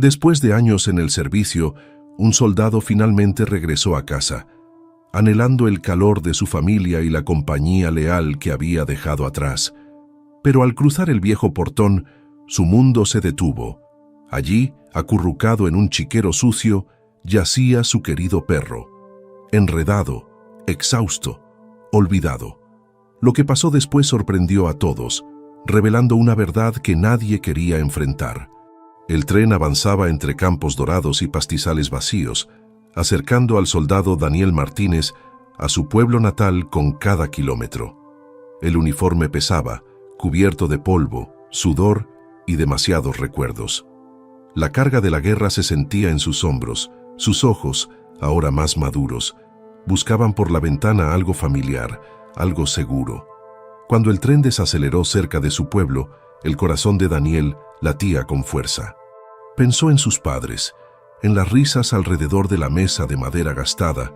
Después de años en el servicio, un soldado finalmente regresó a casa, anhelando el calor de su familia y la compañía leal que había dejado atrás. Pero al cruzar el viejo portón, su mundo se detuvo. Allí, acurrucado en un chiquero sucio, yacía su querido perro, enredado, exhausto, olvidado. Lo que pasó después sorprendió a todos, revelando una verdad que nadie quería enfrentar. El tren avanzaba entre campos dorados y pastizales vacíos, acercando al soldado Daniel Martínez a su pueblo natal con cada kilómetro. El uniforme pesaba, cubierto de polvo, sudor y demasiados recuerdos. La carga de la guerra se sentía en sus hombros. Sus ojos, ahora más maduros, buscaban por la ventana algo familiar, algo seguro. Cuando el tren desaceleró cerca de su pueblo, el corazón de Daniel latía con fuerza. Pensó en sus padres, en las risas alrededor de la mesa de madera gastada,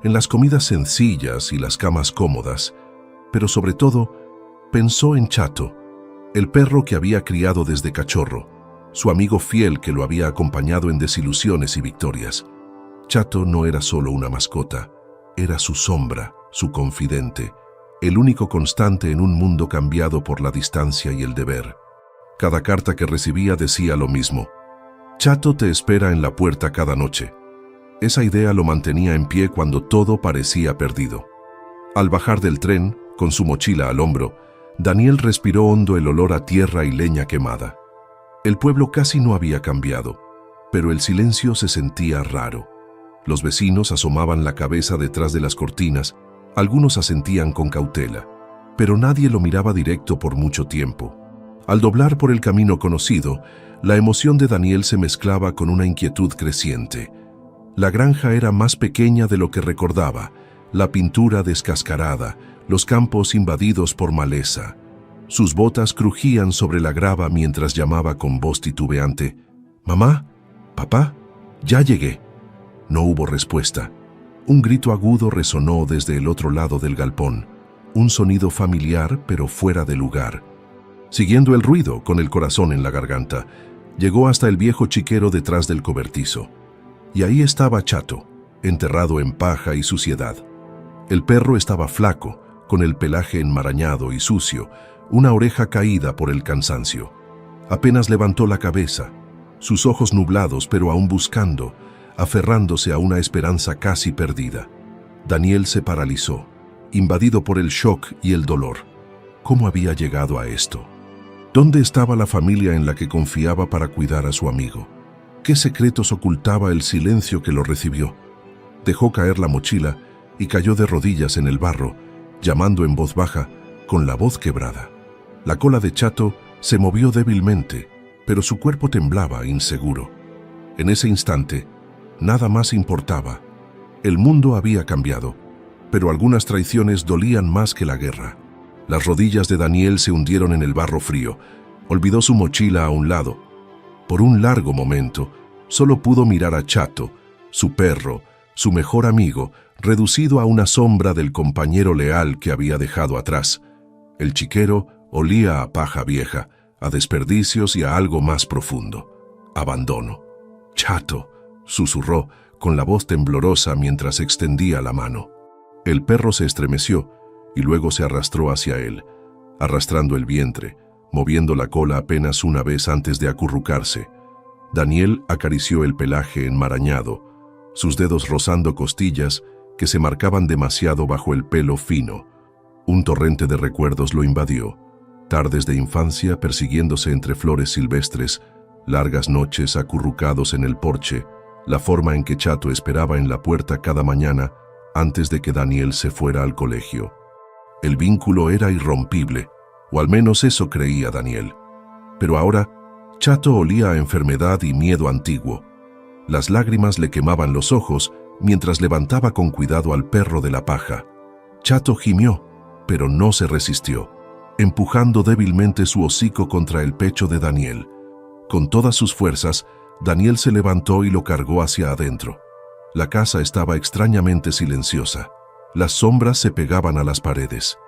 en las comidas sencillas y las camas cómodas, pero sobre todo, pensó en Chato, el perro que había criado desde cachorro, su amigo fiel que lo había acompañado en desilusiones y victorias. Chato no era solo una mascota, era su sombra, su confidente, el único constante en un mundo cambiado por la distancia y el deber. Cada carta que recibía decía lo mismo: Chato te espera en la puerta cada noche. Esa idea lo mantenía en pie cuando todo parecía perdido. Al bajar del tren, con su mochila al hombro, Daniel respiró hondo el olor a tierra y leña quemada. El pueblo casi no había cambiado, pero el silencio se sentía raro. Los vecinos asomaban la cabeza detrás de las cortinas, algunos asentían con cautela, pero nadie lo miraba directo por mucho tiempo. Al doblar por el camino conocido, la emoción de Daniel se mezclaba con una inquietud creciente. La granja era más pequeña de lo que recordaba, la pintura descascarada, los campos invadidos por maleza. Sus botas crujían sobre la grava mientras llamaba con voz titubeante: «Mamá, papá, ya llegué». No hubo respuesta. Un grito agudo resonó desde el otro lado del galpón, un sonido familiar pero fuera de lugar. Siguiendo el ruido, con el corazón en la garganta, llegó hasta el viejo chiquero detrás del cobertizo. Y ahí estaba Chato, enterrado en paja y suciedad. El perro estaba flaco, con el pelaje enmarañado y sucio, una oreja caída por el cansancio. Apenas levantó la cabeza, sus ojos nublados pero aún buscando, aferrándose a una esperanza casi perdida. Daniel se paralizó, invadido por el shock y el dolor. ¿Cómo había llegado a esto? ¿Dónde estaba la familia en la que confiaba para cuidar a su amigo? ¿Qué secretos ocultaba el silencio que lo recibió? Dejó caer la mochila y cayó de rodillas en el barro, llamando en voz baja, con la voz quebrada. La cola de Chato se movió débilmente, pero su cuerpo temblaba, inseguro. En ese instante, nada más importaba. El mundo había cambiado, pero algunas traiciones dolían más que la guerra. Las rodillas de Daniel se hundieron en el barro frío. Olvidó su mochila a un lado. Por un largo momento, solo pudo mirar a Chato, su perro, su mejor amigo, reducido a una sombra del compañero leal que había dejado atrás. El chiquero olía a paja vieja, a desperdicios y a algo más profundo: abandono. «Chato», susurró con la voz temblorosa mientras extendía la mano. El perro se estremeció y luego se arrastró hacia él, arrastrando el vientre, moviendo la cola apenas una vez antes de acurrucarse. Daniel acarició el pelaje enmarañado, sus dedos rozando costillas que se marcaban demasiado bajo el pelo fino. Un torrente de recuerdos lo invadió: tardes de infancia persiguiéndose entre flores silvestres, largas noches acurrucados en el porche, la forma en que Chato esperaba en la puerta cada mañana antes de que Daniel se fuera al colegio. El vínculo era irrompible, o al menos eso creía Daniel. Pero ahora, Chato olía a enfermedad y miedo antiguo. Las lágrimas le quemaban los ojos mientras levantaba con cuidado al perro de la paja. Chato gimió, pero no se resistió, empujando débilmente su hocico contra el pecho de Daniel. Con todas sus fuerzas, Daniel se levantó y lo cargó hacia adentro. La casa estaba extrañamente silenciosa. Las sombras se pegaban a las paredes.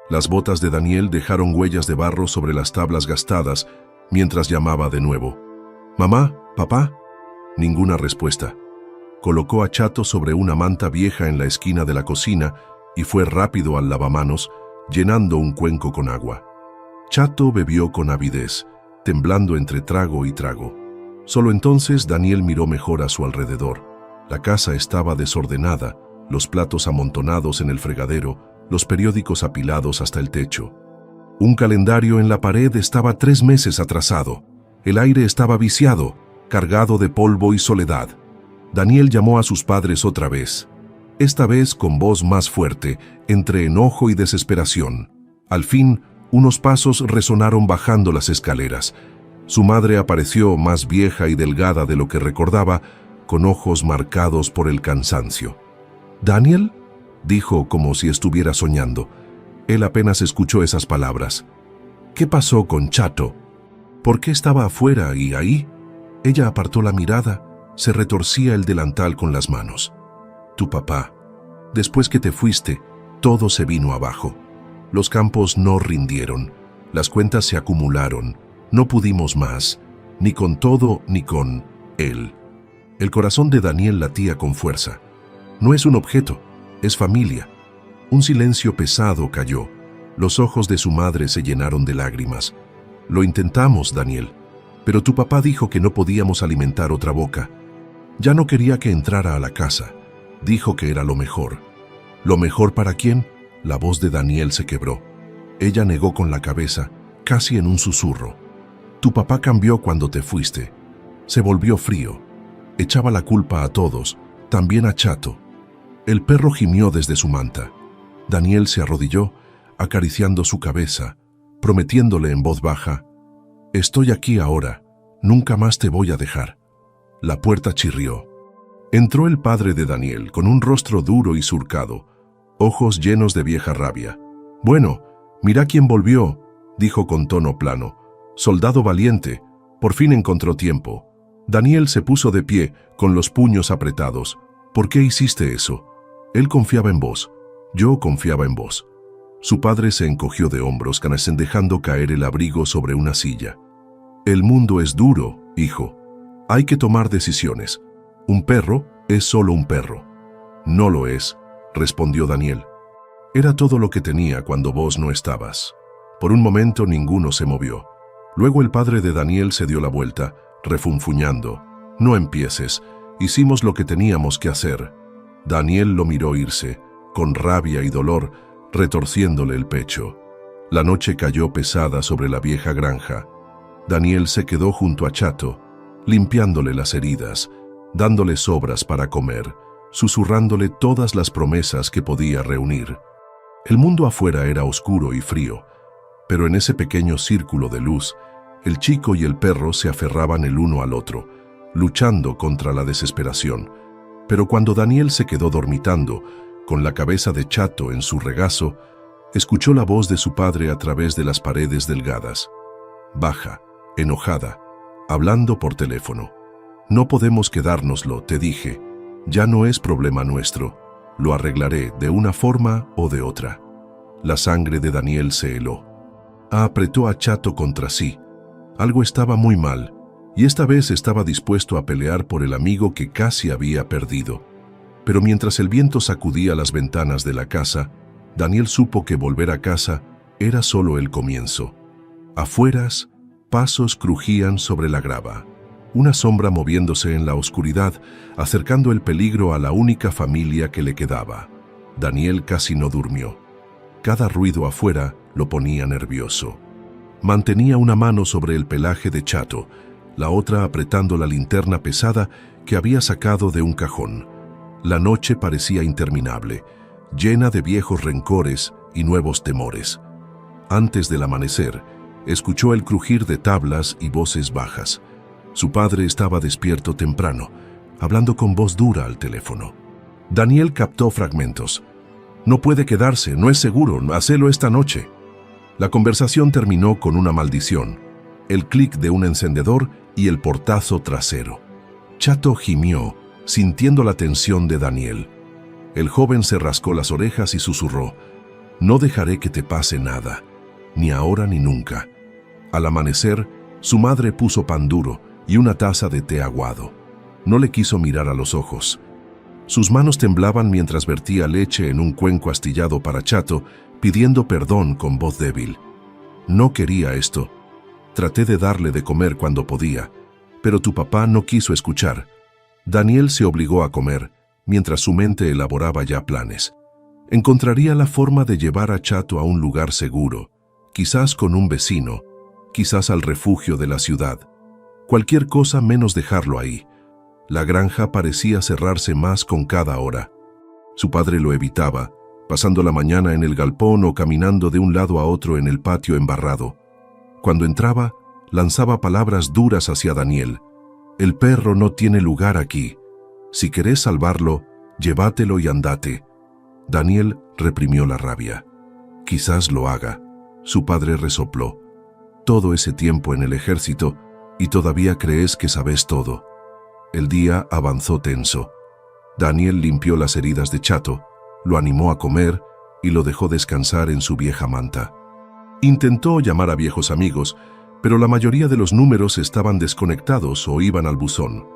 Las botas de Daniel dejaron huellas de barro sobre las tablas gastadas mientras llamaba de nuevo: «Mamá, «Papá». Ninguna respuesta. Colocó a Chato sobre una manta vieja en la esquina de la cocina y fue rápido al lavamanos, llenando un cuenco con agua. Chato bebió con avidez, temblando entre trago y trago. Solo entonces Daniel miró mejor a su alrededor. La casa estaba desordenada, los platos amontonados en el fregadero, los periódicos apilados hasta el techo. Un calendario en la pared estaba 3 meses atrasado. El aire estaba viciado, cargado de polvo y soledad. Daniel llamó a sus padres otra vez, esta vez con voz más fuerte, entre enojo y desesperación. Al fin, unos pasos resonaron bajando las escaleras. Su madre apareció más vieja y delgada de lo que recordaba, con ojos marcados por el cansancio. «¿Daniel?», dijo como si estuviera soñando. Él apenas escuchó esas palabras. «¿Qué pasó con Chato? ¿Por qué estaba afuera y ahí?». Ella apartó la mirada, se retorcía el delantal con las manos. «Tu papá. Después que te fuiste, todo se vino abajo. Los campos no rindieron, las cuentas se acumularon, no pudimos más, ni con todo ni con él». El corazón de Daniel latía con fuerza. No es un objeto, es familia. Un silencio pesado cayó. Los ojos de su madre se llenaron de lágrimas. «Lo intentamos, Daniel, pero tu papá dijo que no podíamos alimentar otra boca. Ya no quería que entrara a la casa. Dijo que era lo mejor». «¿Lo mejor para quién?». La voz de Daniel se quebró. Ella negó con la cabeza, casi en un susurro. «Tu papá cambió cuando te fuiste. Se volvió frío. Echaba la culpa a todos, también a Chato». El perro gimió desde su manta. Daniel se arrodilló, acariciando su cabeza, prometiéndole en voz baja: «Estoy aquí ahora, nunca más te voy a dejar». La puerta chirrió. Entró el padre de Daniel, con un rostro duro y surcado, ojos llenos de vieja rabia. «Bueno, mira quién volvió», dijo con tono plano. «Soldado valiente, por fin encontró tiempo». Daniel se puso de pie, con los puños apretados. «¿Por qué hiciste eso? Él confiaba en vos. Yo confiaba en vos». Su padre se encogió de hombros, dejando caer el abrigo sobre una silla. «El mundo es duro, hijo. Hay que tomar decisiones. Un perro es solo un perro». «No lo es», respondió Daniel. «Era todo lo que tenía cuando vos no estabas». Por un momento ninguno se movió. Luego el padre de Daniel se dio la vuelta, refunfuñando. «No empieces. Hicimos lo que teníamos que hacer». Daniel lo miró irse, con rabia y dolor, retorciéndole el pecho. La noche cayó pesada sobre la vieja granja. Daniel se quedó junto a Chato, limpiándole las heridas, dándole sobras para comer, susurrándole todas las promesas que podía reunir. El mundo afuera era oscuro y frío, pero en ese pequeño círculo de luz, el chico y el perro se aferraban el uno al otro, luchando contra la desesperación. Pero cuando Daniel se quedó dormitando, con la cabeza de Chato en su regazo, escuchó la voz de su padre a través de las paredes delgadas. Baja, enojada, hablando por teléfono. «No podemos quedárnoslo, te dije. Ya no es problema nuestro. Lo arreglaré de una forma o de otra». La sangre de Daniel se heló. Apretó a Chato contra sí. Algo estaba muy mal, y esta vez estaba dispuesto a pelear por el amigo que casi había perdido. Pero mientras el viento sacudía las ventanas de la casa, Daniel supo que volver a casa era solo el comienzo. Afueras, pasos crujían sobre la grava. Una sombra moviéndose en la oscuridad, acercando el peligro a la única familia que le quedaba. Daniel casi no durmió. Cada ruido afuera lo ponía nervioso. Mantenía una mano sobre el pelaje de Chato, la otra apretando la linterna pesada que había sacado de un cajón. La noche parecía interminable, llena de viejos rencores y nuevos temores. Antes del amanecer, escuchó el crujir de tablas y voces bajas. Su padre estaba despierto temprano, hablando con voz dura al teléfono. Daniel captó fragmentos. «No puede quedarse, no es seguro, hacelo esta noche». La conversación terminó con una maldición, el clic de un encendedor y el portazo trasero. Chato gimió, sintiendo la tensión de Daniel. El joven se rascó las orejas y susurró: «No dejaré que te pase nada, ni ahora ni nunca». Al amanecer, su madre puso pan duro y una taza de té aguado. No le quiso mirar a los ojos. Sus manos temblaban mientras vertía leche en un cuenco astillado para Chato, pidiendo perdón con voz débil. No quería esto. Traté de darle de comer cuando podía, pero tu papá no quiso escuchar. Daniel se obligó a comer, mientras su mente elaboraba ya planes. Encontraría la forma de llevar a Chato a un lugar seguro, quizás con un vecino, quizás al refugio de la ciudad. Cualquier cosa menos dejarlo ahí. La granja parecía cerrarse más con cada hora. Su padre lo evitaba, pasando la mañana en el galpón o caminando de un lado a otro en el patio embarrado. Cuando entraba, lanzaba palabras duras hacia Daniel. El perro no tiene lugar aquí. Si querés salvarlo, llévatelo y andate. Daniel reprimió la rabia. Quizás lo haga. Su padre resopló. Todo ese tiempo en el ejército y todavía crees que sabes todo. El día avanzó tenso. Daniel limpió las heridas de Chato, lo animó a comer y lo dejó descansar en su vieja manta. Intentó llamar a viejos amigos, pero la mayoría de los números estaban desconectados o iban al buzón.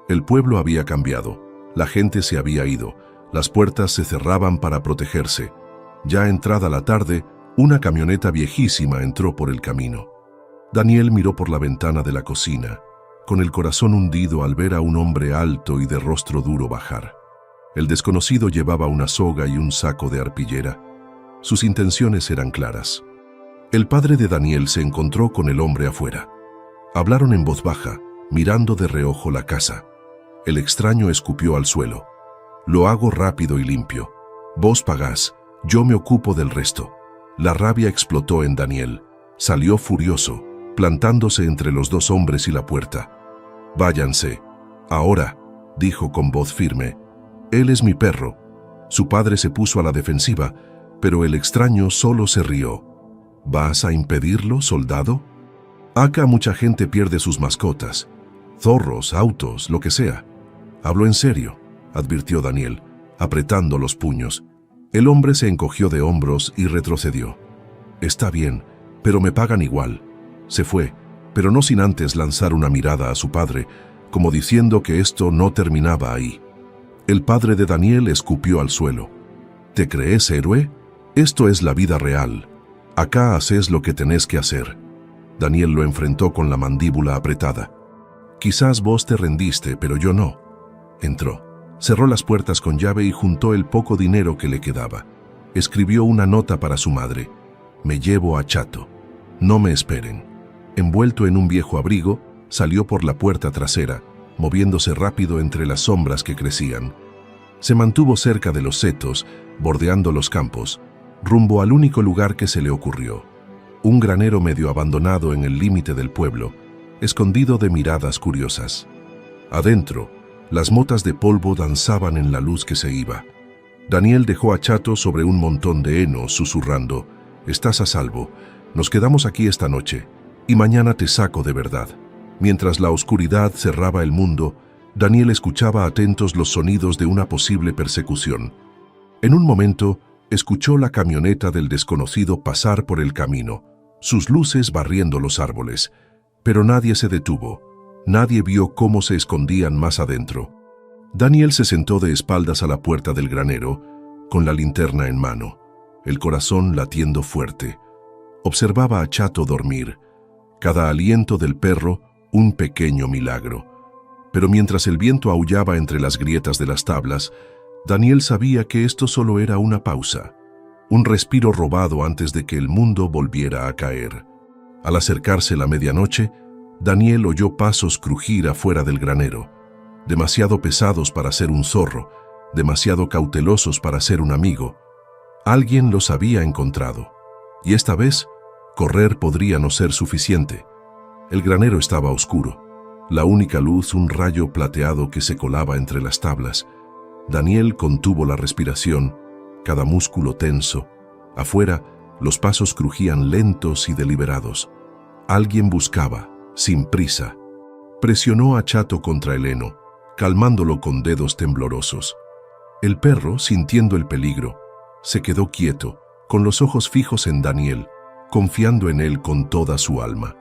El pueblo había cambiado, la gente se había ido, las puertas se cerraban para protegerse. Ya entrada la tarde, una camioneta viejísima entró por el camino. Daniel miró por la ventana de la cocina, con el corazón hundido al ver a un hombre alto y de rostro duro bajar. El desconocido llevaba una soga y un saco de arpillera. Sus intenciones eran claras. El padre de Daniel se encontró con el hombre afuera. Hablaron en voz baja, mirando de reojo la casa. El extraño escupió al suelo. Lo hago rápido y limpio. Vos pagás, yo me ocupo del resto. La rabia explotó en Daniel. Salió furioso, plantándose entre los dos hombres y la puerta. Váyanse. Ahora, dijo con voz firme. Él es mi perro. Su padre se puso a la defensiva, pero el extraño solo se rió. ¿Vas a impedirlo, soldado? Acá mucha gente pierde sus mascotas. Zorros, autos, lo que sea. Hablo en serio, advirtió Daniel, apretando los puños. El hombre se encogió de hombros y retrocedió. Está bien, pero me pagan igual. Se fue, pero no sin antes lanzar una mirada a su padre, como diciendo que esto no terminaba ahí. El padre de Daniel escupió al suelo. ¿Te crees héroe? Esto es la vida real. Acá haces lo que tenés que hacer. Daniel lo enfrentó con la mandíbula apretada. Quizás vos te rendiste, pero yo no. Entró, cerró las puertas con llave y juntó el poco dinero que le quedaba. Escribió una nota para su madre. Me llevo a Chato. No me esperen. Envuelto en un viejo abrigo, salió por la puerta trasera, moviéndose rápido entre las sombras que crecían. Se mantuvo cerca de los setos, bordeando los campos, rumbo al único lugar que se le ocurrió. Un granero medio abandonado en el límite del pueblo, escondido de miradas curiosas. Adentro, las motas de polvo danzaban en la luz que se iba. Daniel dejó a Chato sobre un montón de heno, susurrando, «Estás a salvo, nos quedamos aquí esta noche, y mañana te saco de verdad». Mientras la oscuridad cerraba el mundo, Daniel escuchaba atentos los sonidos de una posible persecución. En un momento, escuchó la camioneta del desconocido pasar por el camino, sus luces barriendo los árboles, pero nadie se detuvo. Nadie vio cómo se escondían más adentro. Daniel se sentó de espaldas a la puerta del granero, con la linterna en mano, el corazón latiendo fuerte. Observaba a Chato dormir. Cada aliento del perro, un pequeño milagro. Pero mientras el viento aullaba entre las grietas de las tablas, Daniel sabía que esto solo era una pausa, un respiro robado antes de que el mundo volviera a caer. Al acercarse la medianoche, Daniel oyó pasos crujir afuera del granero, demasiado pesados para ser un zorro, demasiado cautelosos para ser un amigo. Alguien los había encontrado, y esta vez, correr podría no ser suficiente. El granero estaba oscuro, la única luz un rayo plateado que se colaba entre las tablas. Daniel contuvo la respiración, cada músculo tenso. Afuera, los pasos crujían lentos y deliberados. Alguien buscaba, sin prisa. Presionó a Chato contra el heno, calmándolo con dedos temblorosos. El perro, sintiendo el peligro, se quedó quieto, con los ojos fijos en Daniel, confiando en él con toda su alma.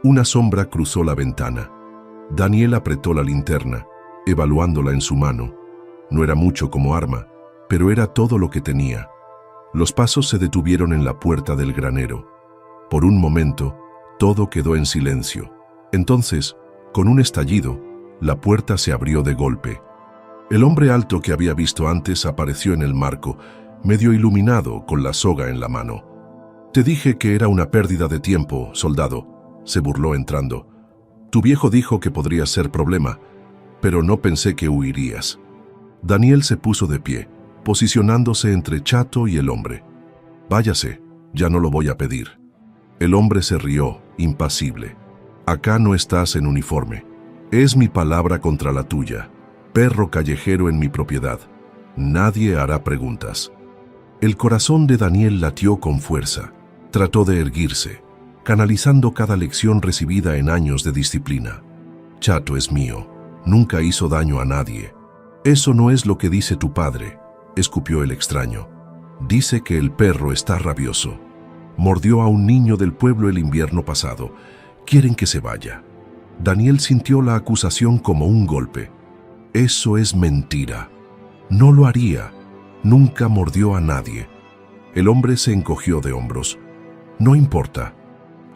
Una sombra cruzó la ventana. Daniel apretó la linterna, evaluándola en su mano. No era mucho como arma, pero era todo lo que tenía. Los pasos se detuvieron en la puerta del granero. Por un momento, todo quedó en silencio. Entonces, con un estallido, la puerta se abrió de golpe. El hombre alto que había visto antes apareció en el marco, medio iluminado, con la soga en la mano. «Te dije que era una pérdida de tiempo, soldado», se burló entrando. «Tu viejo dijo que podría ser problema, pero no pensé que huirías». Daniel se puso de pie, posicionándose entre Chato y el hombre. «Váyase, ya no lo voy a pedir». El hombre se rió, impasible. «Acá no estás en uniforme. Es mi palabra contra la tuya. Perro callejero en mi propiedad. Nadie hará preguntas». El corazón de Daniel latió con fuerza. Trató de erguirse, canalizando cada lección recibida en años de disciplina. «Chato es mío. Nunca hizo daño a nadie». «Eso no es lo que dice tu padre», escupió el extraño. «Dice que el perro está rabioso. Mordió a un niño del pueblo el invierno pasado. Quieren que se vaya». Daniel sintió la acusación como un golpe. «Eso es mentira. No lo haría. Nunca mordió a nadie». El hombre se encogió de hombros. «No importa.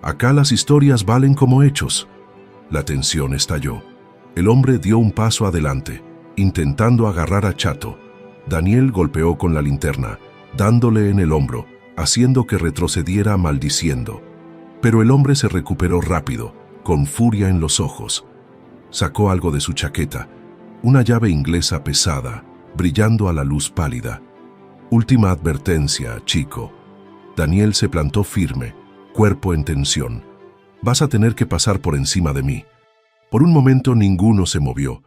Acá las historias valen como hechos». La tensión estalló. El hombre dio un paso adelante, intentando agarrar a Chato. Daniel golpeó con la linterna, dándole en el hombro, haciendo que retrocediera maldiciendo. Pero el hombre se recuperó rápido, con furia en los ojos. Sacó algo de su chaqueta, una llave inglesa pesada, brillando a la luz pálida. «Última advertencia, chico». Daniel se plantó firme, cuerpo en tensión. «Vas a tener que pasar por encima de mí». Por un momento ninguno se movió,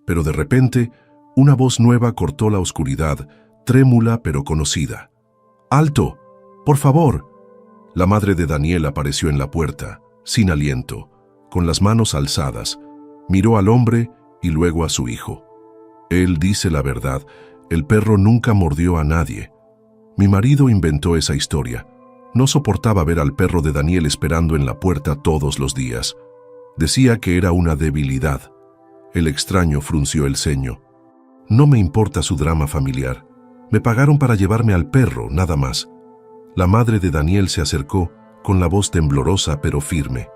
pero de repente una voz nueva cortó la oscuridad, trémula pero conocida. «¡Alto! ¡Por favor!». La madre de Daniel apareció en la puerta, sin aliento, con las manos alzadas. Miró al hombre y luego a su hijo. «Él dice la verdad. El perro nunca mordió a nadie. Mi marido inventó esa historia. No soportaba ver al perro de Daniel esperando en la puerta todos los días. Decía que era una debilidad». El extraño frunció el ceño. «No me importa su drama familiar. Me pagaron para llevarme al perro, nada más». La madre de Daniel se acercó, con la voz temblorosa pero firme.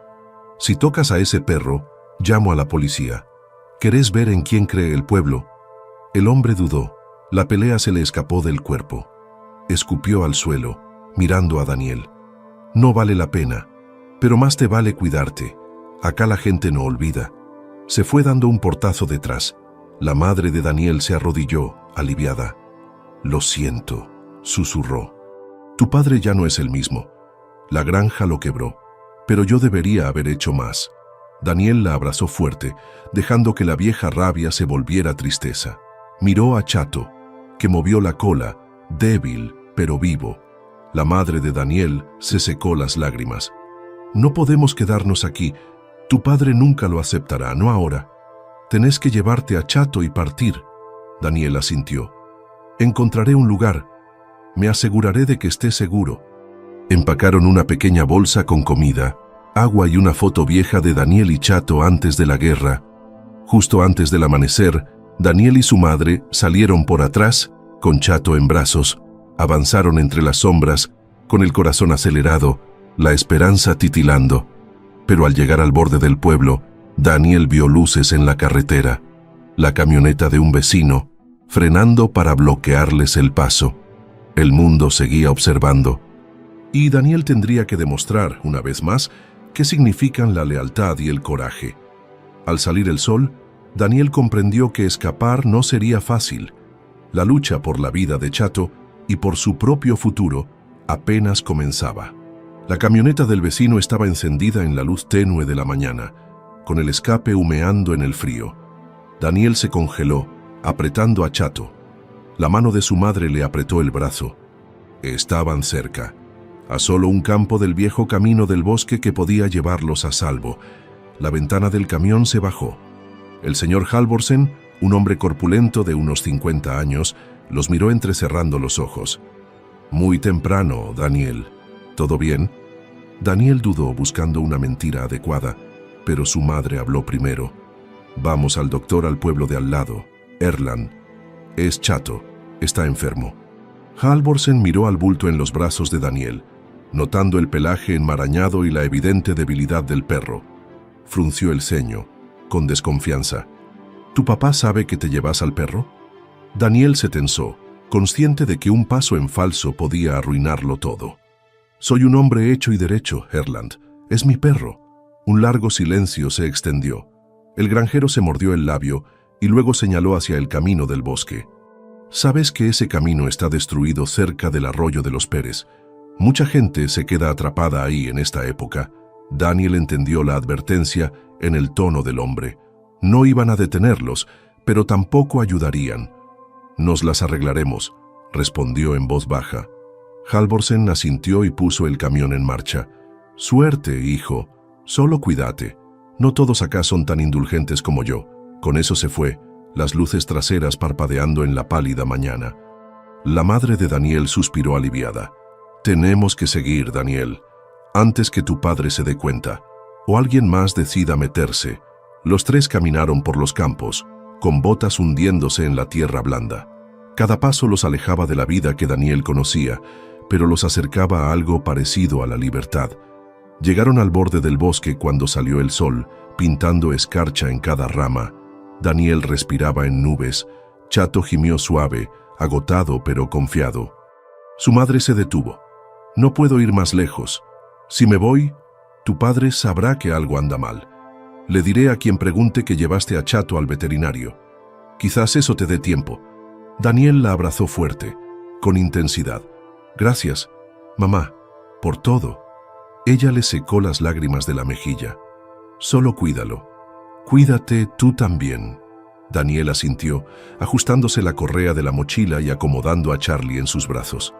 «Si tocas a ese perro, llamo a la policía. ¿Querés ver en quién cree el pueblo?». El hombre dudó. La pelea se le escapó del cuerpo. Escupió al suelo, mirando a Daniel. «No vale la pena, pero más te vale cuidarte. Acá la gente no olvida». Se fue dando un portazo detrás. La madre de Daniel se arrodilló, aliviada. «Lo siento», susurró. «Tu padre ya no es el mismo. La granja lo quebró, pero yo debería haber hecho más». Daniel la abrazó fuerte, dejando que la vieja rabia se volviera tristeza. Miró a Chato, que movió la cola, débil pero vivo. La madre de Daniel se secó las lágrimas. «No podemos quedarnos aquí. Tu padre nunca lo aceptará, no ahora. Tenés que llevarte a Chato y partir». Daniel asintió. «Encontraré un lugar. Me aseguraré de que esté seguro». Empacaron una pequeña bolsa con comida, agua y una foto vieja de Daniel y Chato antes de la guerra. Justo antes del amanecer, Daniel y su madre salieron por atrás, con Chato en brazos. Avanzaron entre las sombras, con el corazón acelerado, la esperanza titilando. Pero al llegar al borde del pueblo, Daniel vio luces en la carretera. La camioneta de un vecino, frenando para bloquearles el paso. El mundo seguía observando. Y Daniel tendría que demostrar, una vez más, qué significan la lealtad y el coraje. Al salir el sol, Daniel comprendió que escapar no sería fácil. La lucha por la vida de Chato y por su propio futuro apenas comenzaba. La camioneta del vecino estaba encendida en la luz tenue de la mañana, con el escape humeando en el frío. Daniel se congeló, apretando a Chato. La mano de su madre le apretó el brazo. Estaban cerca, a solo un campo del viejo camino del bosque que podía llevarlos a salvo. La ventana del camión se bajó. El señor Halvorsen, un hombre corpulento de unos 50 años, los miró entrecerrando los ojos. «Muy temprano, Daniel. ¿Todo bien?». Daniel dudó buscando una mentira adecuada, pero su madre habló primero. Vamos al doctor al pueblo de al lado. Erland. Es chato. Está enfermo. Halvorsen miró al bulto en los brazos de Daniel, notando el pelaje enmarañado y la evidente debilidad del perro. Frunció el ceño, con desconfianza. ¿Tu papá sabe que te llevas al perro? Daniel se tensó, consciente de que un paso en falso podía arruinarlo todo. Soy un hombre hecho y derecho, Erland. Es mi perro. Un largo silencio se extendió. El granjero se mordió el labio y luego señaló hacia el camino del bosque. Sabes que ese camino está destruido cerca del arroyo de los Pérez. Mucha gente se queda atrapada ahí en esta época. Daniel entendió la advertencia en el tono del hombre. No iban a detenerlos, pero tampoco ayudarían. Nos las arreglaremos, respondió en voz baja. Halvorsen asintió y puso el camión en marcha. Suerte, hijo. Solo cuídate. No todos acá son tan indulgentes como yo. Con eso se fue, las luces traseras parpadeando en la pálida mañana. La madre de Daniel suspiró aliviada. Tenemos que seguir, Daniel, antes que tu padre se dé cuenta, o alguien más decida meterse. Los tres caminaron por los campos, con botas hundiéndose en la tierra blanda. Cada paso los alejaba de la vida que Daniel conocía, pero los acercaba a algo parecido a la libertad. Llegaron al borde del bosque cuando salió el sol, pintando escarcha en cada rama. Daniel respiraba en nubes. Chato gimió suave, agotado pero confiado. Su madre se detuvo. No puedo ir más lejos. Si me voy, tu padre sabrá que algo anda mal. Le diré a quien pregunte que llevaste a Chato al veterinario. Quizás eso te dé tiempo. Daniel la abrazó fuerte, con intensidad. Gracias, mamá, por todo. Ella le secó las lágrimas de la mejilla. Solo cuídalo. Cuídate tú también. Daniel asintió, ajustándose la correa de la mochila y acomodando a Charlie en sus brazos.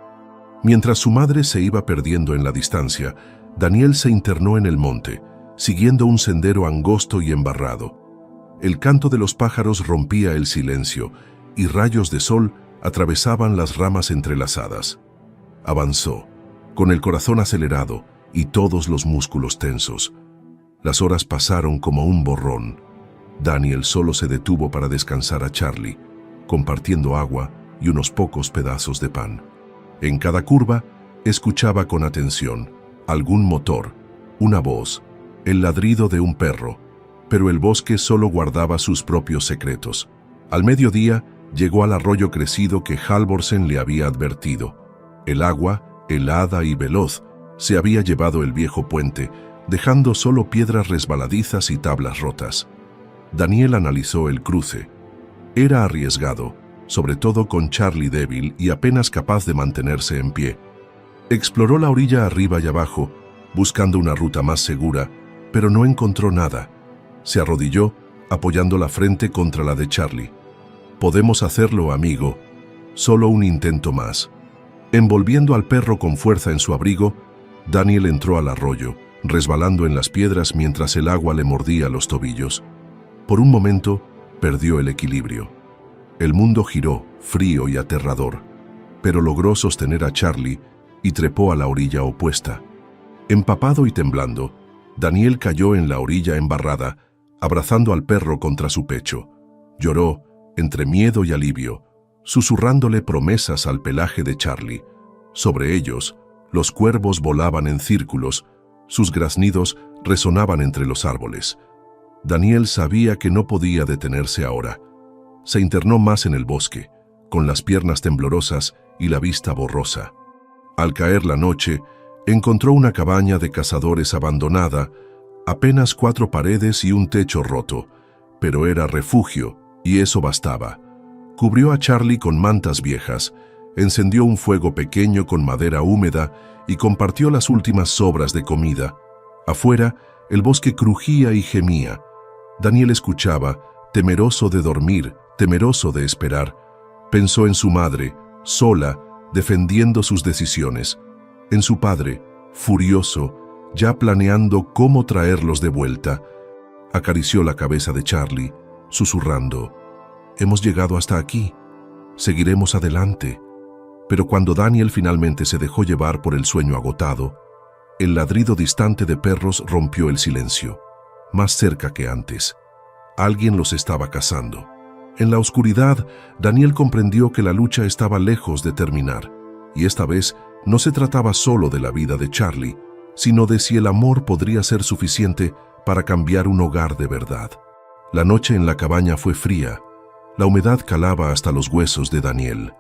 Mientras su madre se iba perdiendo en la distancia, Daniel se internó en el monte, siguiendo un sendero angosto y embarrado. El canto de los pájaros rompía el silencio y rayos de sol atravesaban las ramas entrelazadas. Avanzó, con el corazón acelerado y todos los músculos tensos. Las horas pasaron como un borrón. Daniel solo se detuvo para descansar a Charlie, compartiendo agua y unos pocos pedazos de pan. En cada curva, escuchaba con atención algún motor, una voz, el ladrido de un perro, pero el bosque solo guardaba sus propios secretos. Al mediodía, llegó al arroyo crecido que Halvorsen le había advertido. El agua, helada y veloz, se había llevado el viejo puente, dejando solo piedras resbaladizas y tablas rotas. Daniel analizó el cruce. Era arriesgado, sobre todo con Charlie débil y apenas capaz de mantenerse en pie. Exploró la orilla arriba y abajo, buscando una ruta más segura, pero no encontró nada. Se arrodilló, apoyando la frente contra la de Charlie. Podemos hacerlo, amigo. Solo un intento más. Envolviendo al perro con fuerza en su abrigo, Daniel entró al arroyo, resbalando en las piedras mientras el agua le mordía los tobillos. Por un momento, perdió el equilibrio. El mundo giró, frío y aterrador, pero logró sostener a Charlie y trepó a la orilla opuesta. Empapado y temblando, Daniel cayó en la orilla embarrada, abrazando al perro contra su pecho. Lloró, entre miedo y alivio, susurrándole promesas al pelaje de Charlie. Sobre ellos, los cuervos volaban en círculos, sus graznidos resonaban entre los árboles. Daniel sabía que no podía detenerse ahora. Se internó más en el bosque, con las piernas temblorosas y la vista borrosa. Al caer la noche, encontró una cabaña de cazadores abandonada, apenas 4 paredes y un techo roto, pero era refugio, y eso bastaba. Cubrió a Charlie con mantas viejas, encendió un fuego pequeño con madera húmeda y compartió las últimas sobras de comida. Afuera, el bosque crujía y gemía. Daniel escuchaba, temeroso de dormir, temeroso de esperar. Pensó en su madre, sola, defendiendo sus decisiones. En su padre, furioso, ya planeando cómo traerlos de vuelta. Acarició la cabeza de Charlie, susurrando: «Hemos llegado hasta aquí. Seguiremos adelante». Pero cuando Daniel finalmente se dejó llevar por el sueño agotado, el ladrido distante de perros rompió el silencio, más cerca que antes. Alguien los estaba cazando. En la oscuridad, Daniel comprendió que la lucha estaba lejos de terminar, y esta vez no se trataba solo de la vida de Charlie, sino de si el amor podría ser suficiente para cambiar un hogar de verdad. La noche en la cabaña fue fría. La humedad calaba hasta los huesos de Daniel.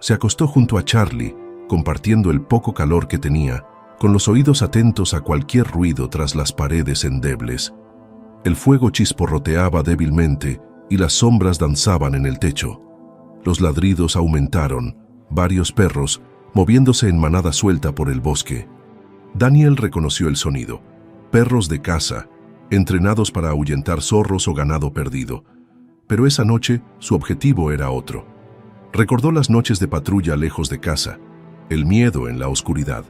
Se acostó junto a Charlie, compartiendo el poco calor que tenía, con los oídos atentos a cualquier ruido tras las paredes endebles. El fuego chisporroteaba débilmente y las sombras danzaban en el techo. Los ladridos aumentaron, varios perros moviéndose en manada suelta por el bosque. Daniel reconoció el sonido. Perros de caza, entrenados para ahuyentar zorros o ganado perdido. Pero esa noche su objetivo era otro. Recordó las noches de patrulla lejos de casa, el miedo en la oscuridad,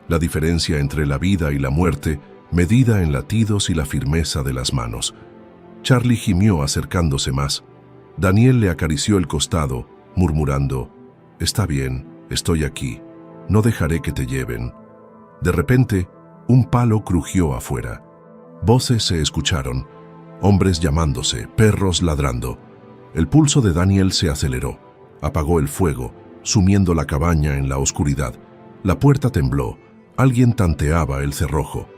la diferencia entre la vida y la muerte medida en latidos y la firmeza de las manos. Charlie gimió acercándose más. Daniel le acarició el costado, murmurando: «Está bien, estoy aquí, no dejaré que te lleven». De repente, un palo crujió afuera. Voces se escucharon, hombres llamándose, perros ladrando. El pulso de Daniel se aceleró. Apagó el fuego, sumiendo la cabaña en la oscuridad. La puerta tembló. Alguien tanteaba el cerrojo.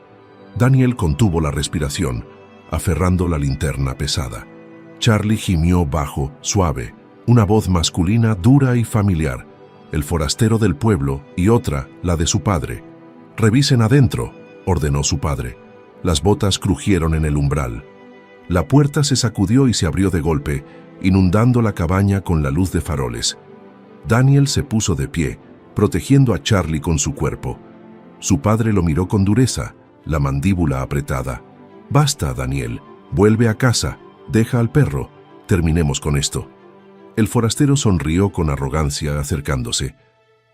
Daniel contuvo la respiración, aferrando la linterna pesada. Charlie gimió bajo, suave, una voz masculina dura y familiar. El forastero del pueblo y otra, la de su padre. «Revisen adentro», ordenó su padre. Las botas crujieron en el umbral. La puerta se sacudió y se abrió de golpe, inundando la cabaña con la luz de faroles. Daniel se puso de pie, protegiendo a Charlie con su cuerpo. Su padre lo miró con dureza, la mandíbula apretada. «Basta, Daniel, vuelve a casa, deja al perro, terminemos con esto». El forastero sonrió con arrogancia acercándose.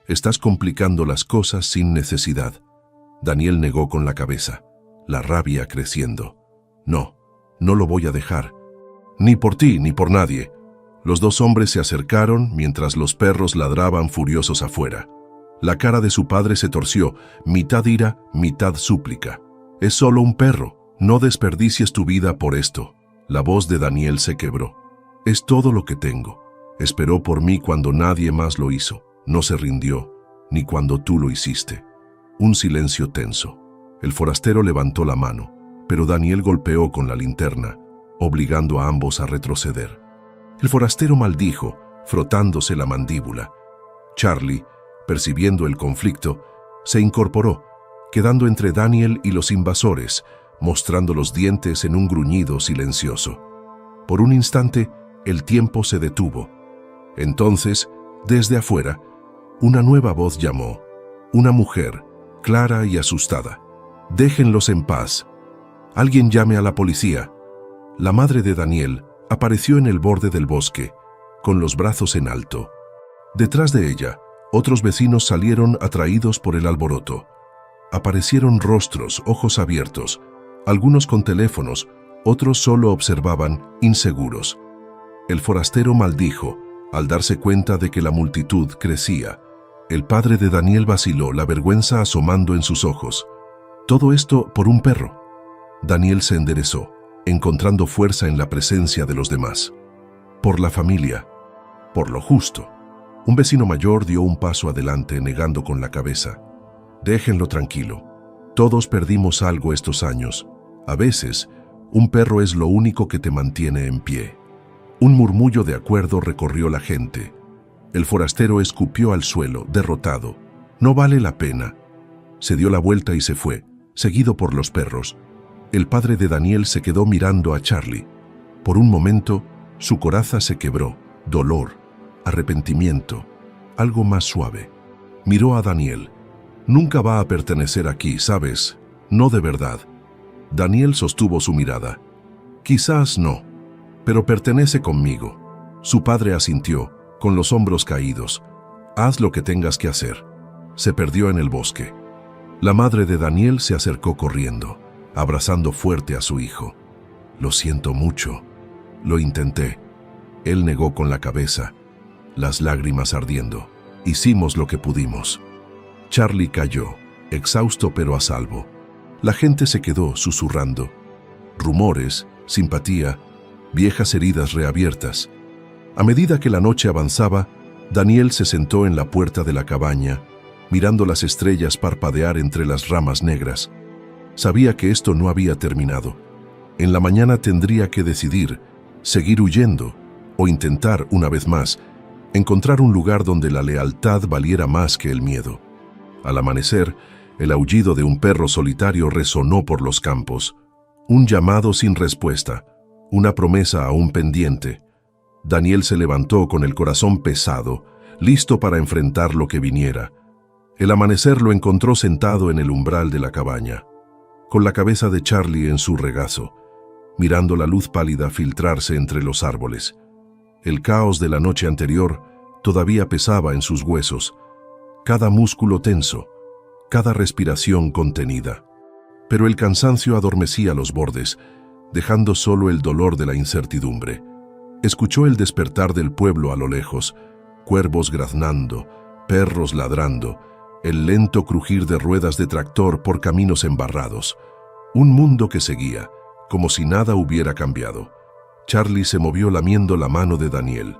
«Estás complicando las cosas sin necesidad». Daniel negó con la cabeza, la rabia creciendo. «No, no lo voy a dejar. Ni por ti ni por nadie». Los dos hombres se acercaron mientras los perros ladraban furiosos afuera. La cara de su padre se torció, mitad ira, mitad súplica. «Es solo un perro, no desperdicies tu vida por esto». La voz de Daniel se quebró. «Es todo lo que tengo. Esperó por mí cuando nadie más lo hizo. No se rindió, ni cuando tú lo hiciste». Un silencio tenso. El forastero levantó la mano, pero Daniel golpeó con la linterna, obligando a ambos a retroceder. El forastero maldijo, frotándose la mandíbula. Charlie, percibiendo el conflicto, se incorporó, quedando entre Daniel y los invasores, mostrando los dientes en un gruñido silencioso. Por un instante, el tiempo se detuvo. Entonces, desde afuera, una nueva voz llamó. Una mujer, clara y asustada. «Déjenlos en paz. Alguien llame a la policía». La madre de Daniel apareció en el borde del bosque, con los brazos en alto. Detrás de ella, otros vecinos salieron atraídos por el alboroto. Aparecieron rostros, ojos abiertos, algunos con teléfonos, otros solo observaban, inseguros. El forastero maldijo, al darse cuenta de que la multitud crecía. El padre de Daniel vaciló, la vergüenza asomando en sus ojos. Todo esto por un perro. Daniel se enderezó, encontrando fuerza en la presencia de los demás. Por la familia, por lo justo. Un vecino mayor dio un paso adelante, negando con la cabeza. «Déjenlo tranquilo. Todos perdimos algo estos años. A veces, un perro es lo único que te mantiene en pie». Un murmullo de acuerdo recorrió la gente. El forastero escupió al suelo, derrotado. «No vale la pena». Se dio la vuelta y se fue, seguido por los perros. El padre de Daniel se quedó mirando a Charlie. Por un momento, su coraza se quebró. Dolor, arrepentimiento, algo más suave. Miró a Daniel. «Nunca va a pertenecer aquí, ¿sabes? No de verdad». Daniel sostuvo su mirada. «Quizás no, pero pertenece conmigo». Su padre asintió, con los hombros caídos. «Haz lo que tengas que hacer». Se perdió en el bosque. La madre de Daniel se acercó corriendo, abrazando fuerte a su hijo. «Lo siento mucho. Lo intenté». Él negó con la cabeza, las lágrimas ardiendo. «Hicimos lo que pudimos». Charlie cayó, exhausto pero a salvo. La gente se quedó susurrando. Rumores, simpatía, viejas heridas reabiertas. A medida que la noche avanzaba, Daniel se sentó en la puerta de la cabaña, mirando las estrellas parpadear entre las ramas negras. Sabía que esto no había terminado. En la mañana tendría que decidir, seguir huyendo o intentar, una vez más, encontrar un lugar donde la lealtad valiera más que el miedo. Al amanecer, el aullido de un perro solitario resonó por los campos. Un llamado sin respuesta, una promesa aún pendiente. Daniel se levantó con el corazón pesado, listo para enfrentar lo que viniera. El amanecer lo encontró sentado en el umbral de la cabaña, con la cabeza de Charlie en su regazo, mirando la luz pálida filtrarse entre los árboles. El caos de la noche anterior todavía pesaba en sus huesos, cada músculo tenso, cada respiración contenida. Pero el cansancio adormecía los bordes, dejando solo el dolor de la incertidumbre. Escuchó el despertar del pueblo a lo lejos, cuervos graznando, perros ladrando, el lento crujir de ruedas de tractor por caminos embarrados. Un mundo que seguía, como si nada hubiera cambiado. Charlie se movió lamiendo la mano de Daniel.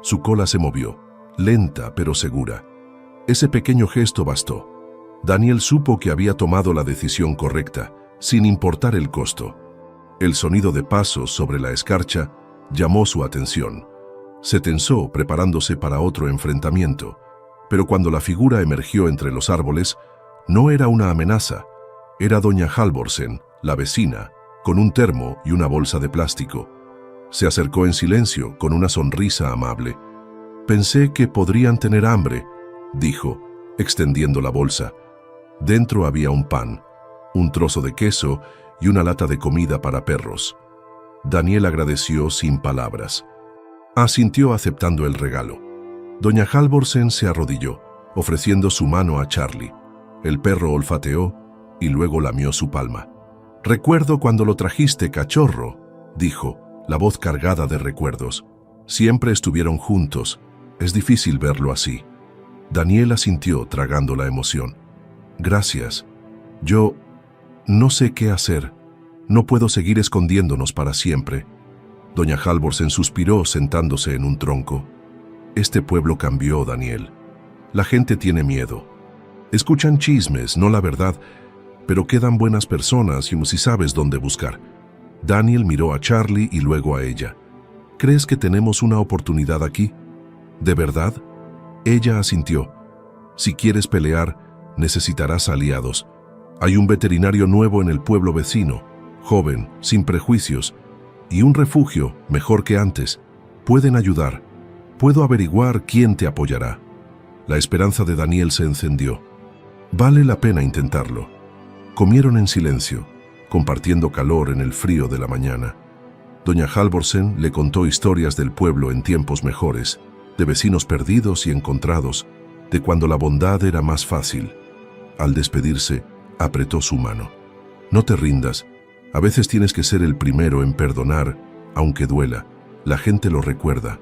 Su cola se movió, lenta pero segura. Ese pequeño gesto bastó. Daniel supo que había tomado la decisión correcta, sin importar el costo. El sonido de pasos sobre la escarcha llamó su atención. Se tensó preparándose para otro enfrentamiento, pero cuando la figura emergió entre los árboles, no era una amenaza. Era doña Halvorsen, la vecina, con un termo y una bolsa de plástico. Se acercó en silencio, con una sonrisa amable. «Pensé que podrían tener hambre», dijo, extendiendo la bolsa. Dentro había un pan, un trozo de queso y una lata de comida para perros. Daniel agradeció sin palabras. Asintió aceptando el regalo. Doña Halvorsen se arrodilló, ofreciendo su mano a Charlie. El perro olfateó y luego lamió su palma. «Recuerdo cuando lo trajiste, cachorro», dijo, la voz cargada de recuerdos. «Siempre estuvieron juntos. Es difícil verlo así». Daniel asintió, tragando la emoción. «Gracias. Yo no sé qué hacer. No puedo seguir escondiéndonos para siempre». Doña Halvorsen suspiró sentándose en un tronco. «Este pueblo cambió, Daniel. La gente tiene miedo. Escuchan chismes, no la verdad, pero quedan buenas personas y si sabes dónde buscar». Daniel miró a Charlie y luego a ella. «¿Crees que tenemos una oportunidad aquí? ¿De verdad?» Ella asintió. «Si quieres pelear, necesitarás aliados. Hay un veterinario nuevo en el pueblo vecino, joven, sin prejuicios, y un refugio mejor que antes. Pueden ayudar. Puedo averiguar quién te apoyará». La esperanza de Daniel se encendió. Vale la pena intentarlo. Comieron en silencio, compartiendo calor en el frío de la mañana. Doña Halvorsen le contó historias del pueblo en tiempos mejores, de vecinos perdidos y encontrados, de cuando la bondad era más fácil. Al despedirse, apretó su mano. «No te rindas. A veces tienes que ser el primero en perdonar, aunque duela. La gente lo recuerda».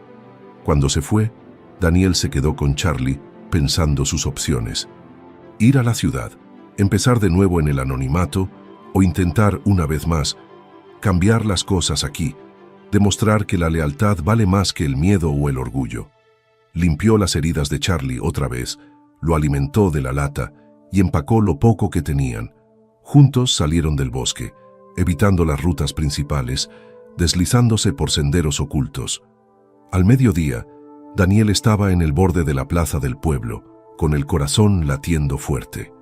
Cuando se fue, Daniel se quedó con Charlie, pensando sus opciones. Ir a la ciudad, empezar de nuevo en el anonimato, o intentar una vez más cambiar las cosas aquí, demostrar que la lealtad vale más que el miedo o el orgullo. Limpió las heridas de Charlie otra vez, lo alimentó de la lata y empacó lo poco que tenían. Juntos salieron del bosque, evitando las rutas principales, deslizándose por senderos ocultos. Al mediodía, Daniel estaba en el borde de la plaza del pueblo, con el corazón latiendo fuerte.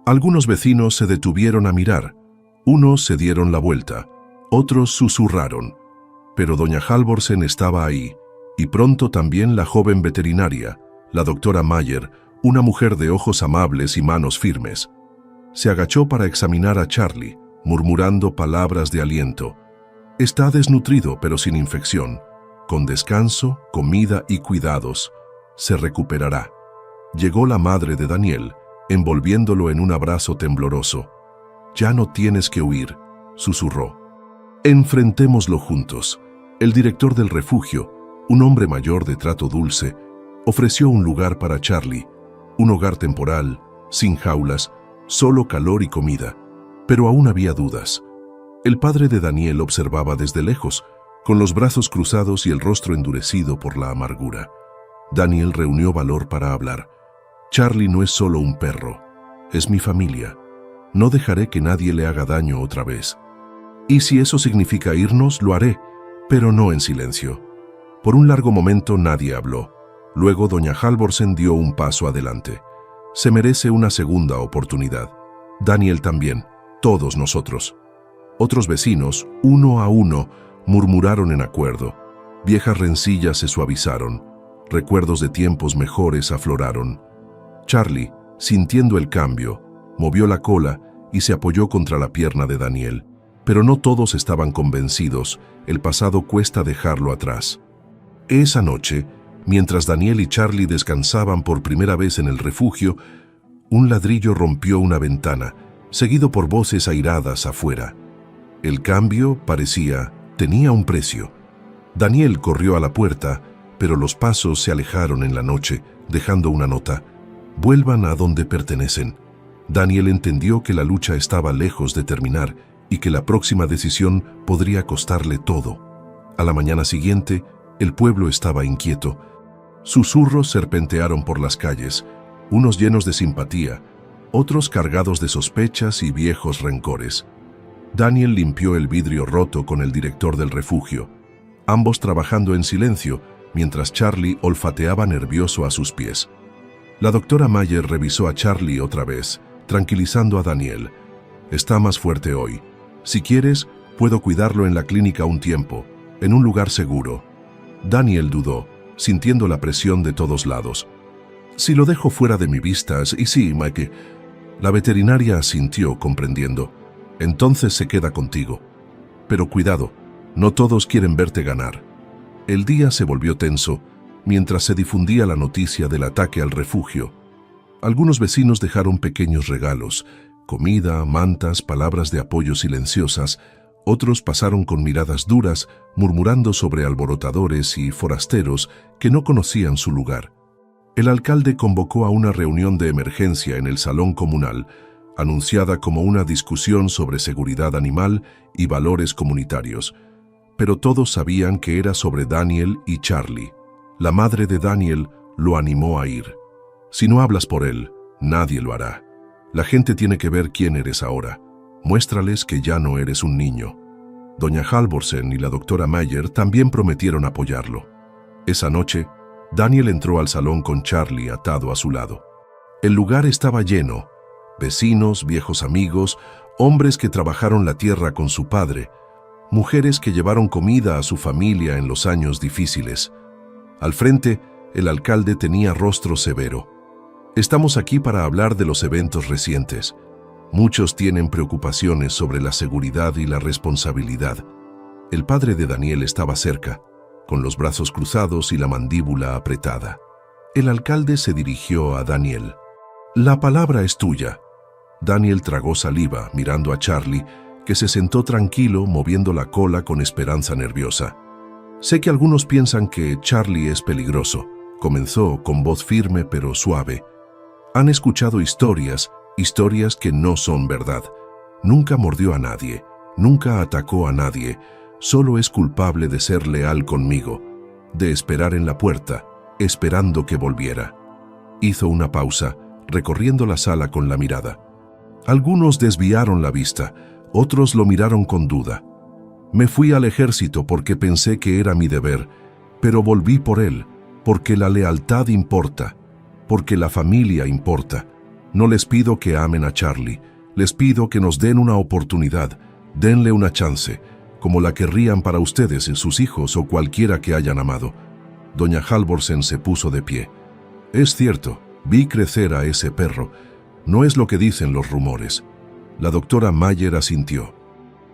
Algunos vecinos se detuvieron a mirar. Unos se dieron la vuelta, otros susurraron. Pero doña Halvorsen estaba ahí, y pronto también la joven veterinaria, la doctora Mayer, una mujer de ojos amables y manos firmes. Se agachó para examinar a Charlie, murmurando palabras de aliento. «Está desnutrido pero sin infección. Con descanso, comida y cuidados, se recuperará». Llegó la madre de Daniel, envolviéndolo en un abrazo tembloroso. «Ya no tienes que huir», susurró. «Enfrentémoslo juntos». El director del refugio, un hombre mayor de trato dulce, ofreció un lugar para Charlie, un hogar temporal, sin jaulas, solo calor y comida. Pero aún había dudas. El padre de Daniel observaba desde lejos, con los brazos cruzados y el rostro endurecido por la amargura. Daniel reunió valor para hablar. Charlie no es solo un perro, es mi familia. No dejaré que nadie le haga daño otra vez. Y si eso significa irnos, lo haré, pero no en silencio. Por un largo momento nadie habló. Luego doña Halvorsen dio un paso adelante. Se merece una segunda oportunidad. Daniel también, todos nosotros. Otros vecinos, uno a uno, murmuraron en acuerdo. Viejas rencillas se suavizaron. Recuerdos de tiempos mejores afloraron. Charlie, sintiendo el cambio, movió la cola y se apoyó contra la pierna de Daniel. Pero no todos estaban convencidos, el pasado cuesta dejarlo atrás. Esa noche, mientras Daniel y Charlie descansaban por primera vez en el refugio, un ladrillo rompió una ventana, seguido por voces airadas afuera. El cambio, tenía un precio. Daniel corrió a la puerta, pero los pasos se alejaron en la noche, dejando una nota. Vuelvan a donde pertenecen. Daniel entendió que la lucha estaba lejos de terminar y que la próxima decisión podría costarle todo. A la mañana siguiente, el pueblo estaba inquieto. Susurros serpentearon por las calles, unos llenos de simpatía, otros cargados de sospechas y viejos rencores. Daniel limpió el vidrio roto con el director del refugio, ambos trabajando en silencio, mientras Charlie olfateaba nervioso a sus pies. La doctora Mayer revisó a Charlie otra vez, tranquilizando a Daniel. Está más fuerte hoy. Si quieres, puedo cuidarlo en la clínica un tiempo, en un lugar seguro. Daniel dudó, sintiendo la presión de todos lados. Si lo dejo fuera de mi vista, y sí, Mike. La veterinaria asintió, comprendiendo. Entonces se queda contigo. Pero cuidado, no todos quieren verte ganar. El día se volvió tenso mientras se difundía la noticia del ataque al refugio. Algunos vecinos dejaron pequeños regalos, comida, mantas, palabras de apoyo silenciosas. Otros pasaron con miradas duras, murmurando sobre alborotadores y forasteros que no conocían su lugar. El alcalde convocó a una reunión de emergencia en el salón comunal, anunciada como una discusión sobre seguridad animal y valores comunitarios. Pero todos sabían que era sobre Daniel y Charlie. La madre de Daniel lo animó a ir. Si no hablas por él, nadie lo hará. La gente tiene que ver quién eres ahora. Muéstrales que ya no eres un niño. Doña Halvorsen y la doctora Mayer también prometieron apoyarlo. Esa noche, Daniel entró al salón con Charlie atado a su lado. El lugar estaba lleno. Vecinos, viejos amigos, hombres que trabajaron la tierra con su padre, mujeres que llevaron comida a su familia en los años difíciles. Al frente, el alcalde tenía rostro severo. Estamos aquí para hablar de los eventos recientes. Muchos tienen preocupaciones sobre la seguridad y la responsabilidad. El padre de Daniel estaba cerca, con los brazos cruzados y la mandíbula apretada. El alcalde se dirigió a Daniel. La palabra es tuya. Daniel tragó saliva, mirando a Charlie, que se sentó tranquilo, moviendo la cola con esperanza nerviosa. Sé que algunos piensan que Charlie es peligroso, comenzó con voz firme pero suave. Han escuchado historias que no son verdad. Nunca mordió a nadie, nunca atacó a nadie, solo es culpable de ser leal conmigo, de esperar en la puerta, esperando que volviera. Hizo una pausa, recorriendo la sala con la mirada. Algunos desviaron la vista, otros lo miraron con duda. Me fui al ejército porque pensé que era mi deber, pero volví por él, porque la lealtad importa, porque la familia importa. No les pido que amen a Charlie, les pido que nos den una oportunidad, denle una chance, como la querrían para ustedes, sus hijos o cualquiera que hayan amado. Doña Halvorsen se puso de pie. Es cierto, vi crecer a ese perro. No es lo que dicen los rumores. La doctora Mayer asintió.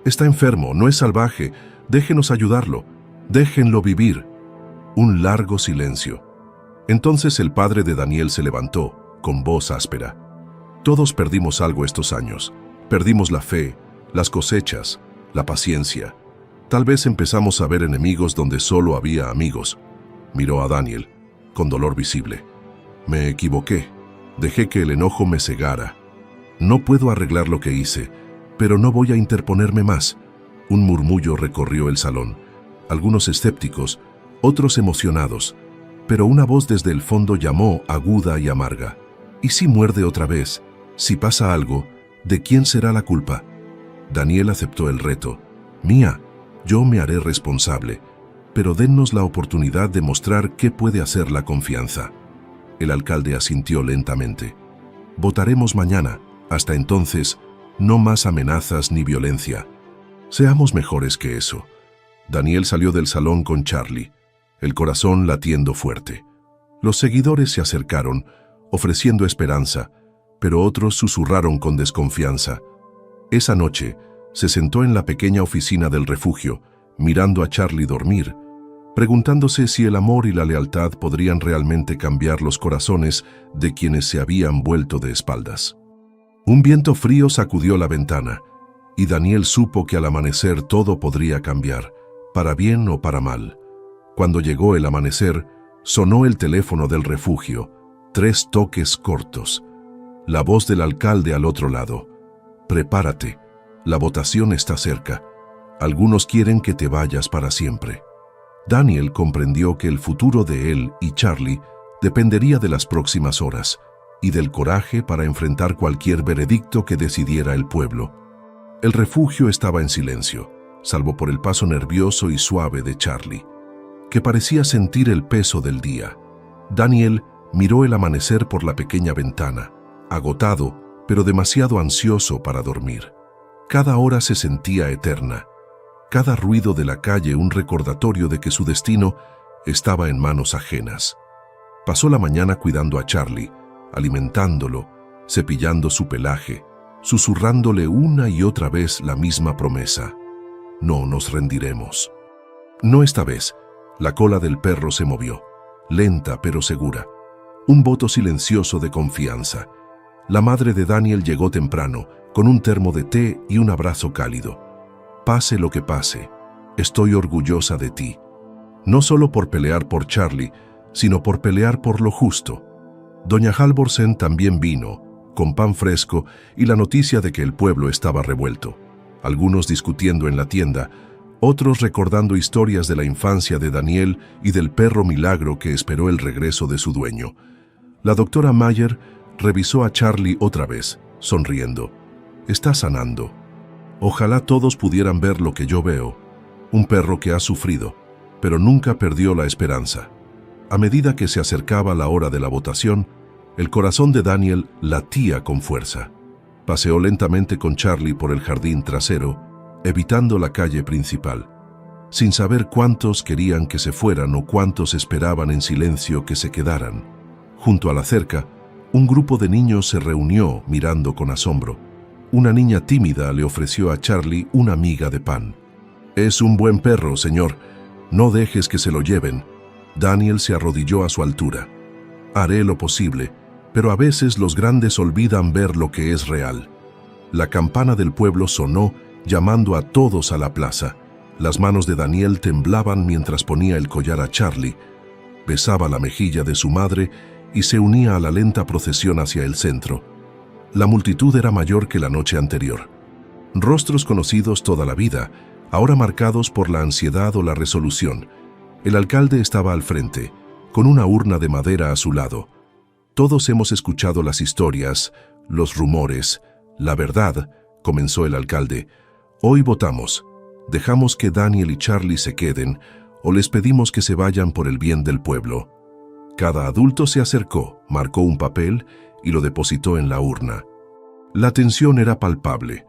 Está enfermo, no es salvaje. Déjenos ayudarlo. Déjenlo vivir. Un largo silencio. Entonces el padre de Daniel se levantó, con voz áspera. Todos perdimos algo estos años. Perdimos la fe, las cosechas, la paciencia. Tal vez empezamos a ver enemigos donde solo había amigos. Miró a Daniel, con dolor visible. Me equivoqué. Dejé que el enojo me cegara. No puedo arreglar lo que hice, pero no voy a interponerme más. Un murmullo recorrió el salón. algunos escépticos, otros emocionados, pero una voz desde el fondo llamó aguda y amarga. ¿Y si muerde otra vez? Si pasa algo, ¿de quién será la culpa? Daniel aceptó el reto. Mía, yo me haré responsable, pero dennos la oportunidad de mostrar qué puede hacer la confianza. El alcalde asintió lentamente. Votaremos mañana. Hasta entonces, no más amenazas ni violencia. Seamos mejores que eso. Daniel salió del salón con Charlie, el corazón latiendo fuerte. Los seguidores se acercaron, ofreciendo esperanza, pero otros susurraron con desconfianza. Esa noche, se sentó en la pequeña oficina del refugio, mirando a Charlie dormir, preguntándose si el amor y la lealtad podrían realmente cambiar los corazones de quienes se habían vuelto de espaldas. Un viento frío sacudió la ventana, y Daniel supo que al amanecer todo podría cambiar, para bien o para mal. Cuando llegó el amanecer, sonó el teléfono del refugio, 3 toques cortos. La voz del alcalde al otro lado. Prepárate, la votación está cerca. Algunos quieren que te vayas para siempre. Daniel comprendió que el futuro de él y Charlie dependería de las próximas horas y del coraje para enfrentar cualquier veredicto que decidiera el pueblo. El refugio estaba en silencio, salvo por el paso nervioso y suave de Charlie, que parecía sentir el peso del día. Daniel miró el amanecer por la pequeña ventana, agotado, pero demasiado ansioso para dormir. Cada hora se sentía eterna, cada ruido de la calle un recordatorio de que su destino estaba en manos ajenas. Pasó la mañana cuidando a Charlie, alimentándolo, cepillando su pelaje, susurrándole una y otra vez la misma promesa. No nos rendiremos. No esta vez. La cola del perro se movió, lenta pero segura. Un voto silencioso de confianza. La madre de Daniel llegó temprano, con un termo de té y un abrazo cálido. Pase lo que pase, estoy orgullosa de ti. No solo por pelear por Charlie, sino por pelear por lo justo. Doña Halvorsen también vino, con pan fresco y la noticia de que el pueblo estaba revuelto. Algunos discutiendo en la tienda, otros recordando historias de la infancia de Daniel y del perro milagro que esperó el regreso de su dueño. La doctora Mayer revisó a Charlie otra vez, sonriendo. Está sanando. Ojalá todos pudieran ver lo que yo veo. Un perro que ha sufrido, pero nunca perdió la esperanza. A medida que se acercaba la hora de la votación, el corazón de Daniel latía con fuerza. Paseó lentamente con Charlie por el jardín trasero, evitando la calle principal, sin saber cuántos querían que se fueran o cuántos esperaban en silencio que se quedaran. Junto a la cerca, un grupo de niños se reunió mirando con asombro. Una niña tímida le ofreció a Charlie una miga de pan. «Es un buen perro, señor. No dejes que se lo lleven». Daniel se arrodilló a su altura. «Haré lo posible, pero a veces los grandes olvidan ver lo que es real». La campana del pueblo sonó, llamando a todos a la plaza. Las manos de Daniel temblaban mientras ponía el collar a Charlie, besaba la mejilla de su madre y se unía a la lenta procesión hacia el centro. La multitud era mayor que la noche anterior. Rostros conocidos toda la vida, ahora marcados por la ansiedad o la resolución. El alcalde estaba al frente, con una urna de madera a su lado. Todos hemos escuchado las historias, los rumores, la verdad, comenzó el alcalde. Hoy votamos. Dejamos que Daniel y Charlie se queden o les pedimos que se vayan por el bien del pueblo. Cada adulto se acercó, marcó un papel y lo depositó en la urna. La tensión era palpable.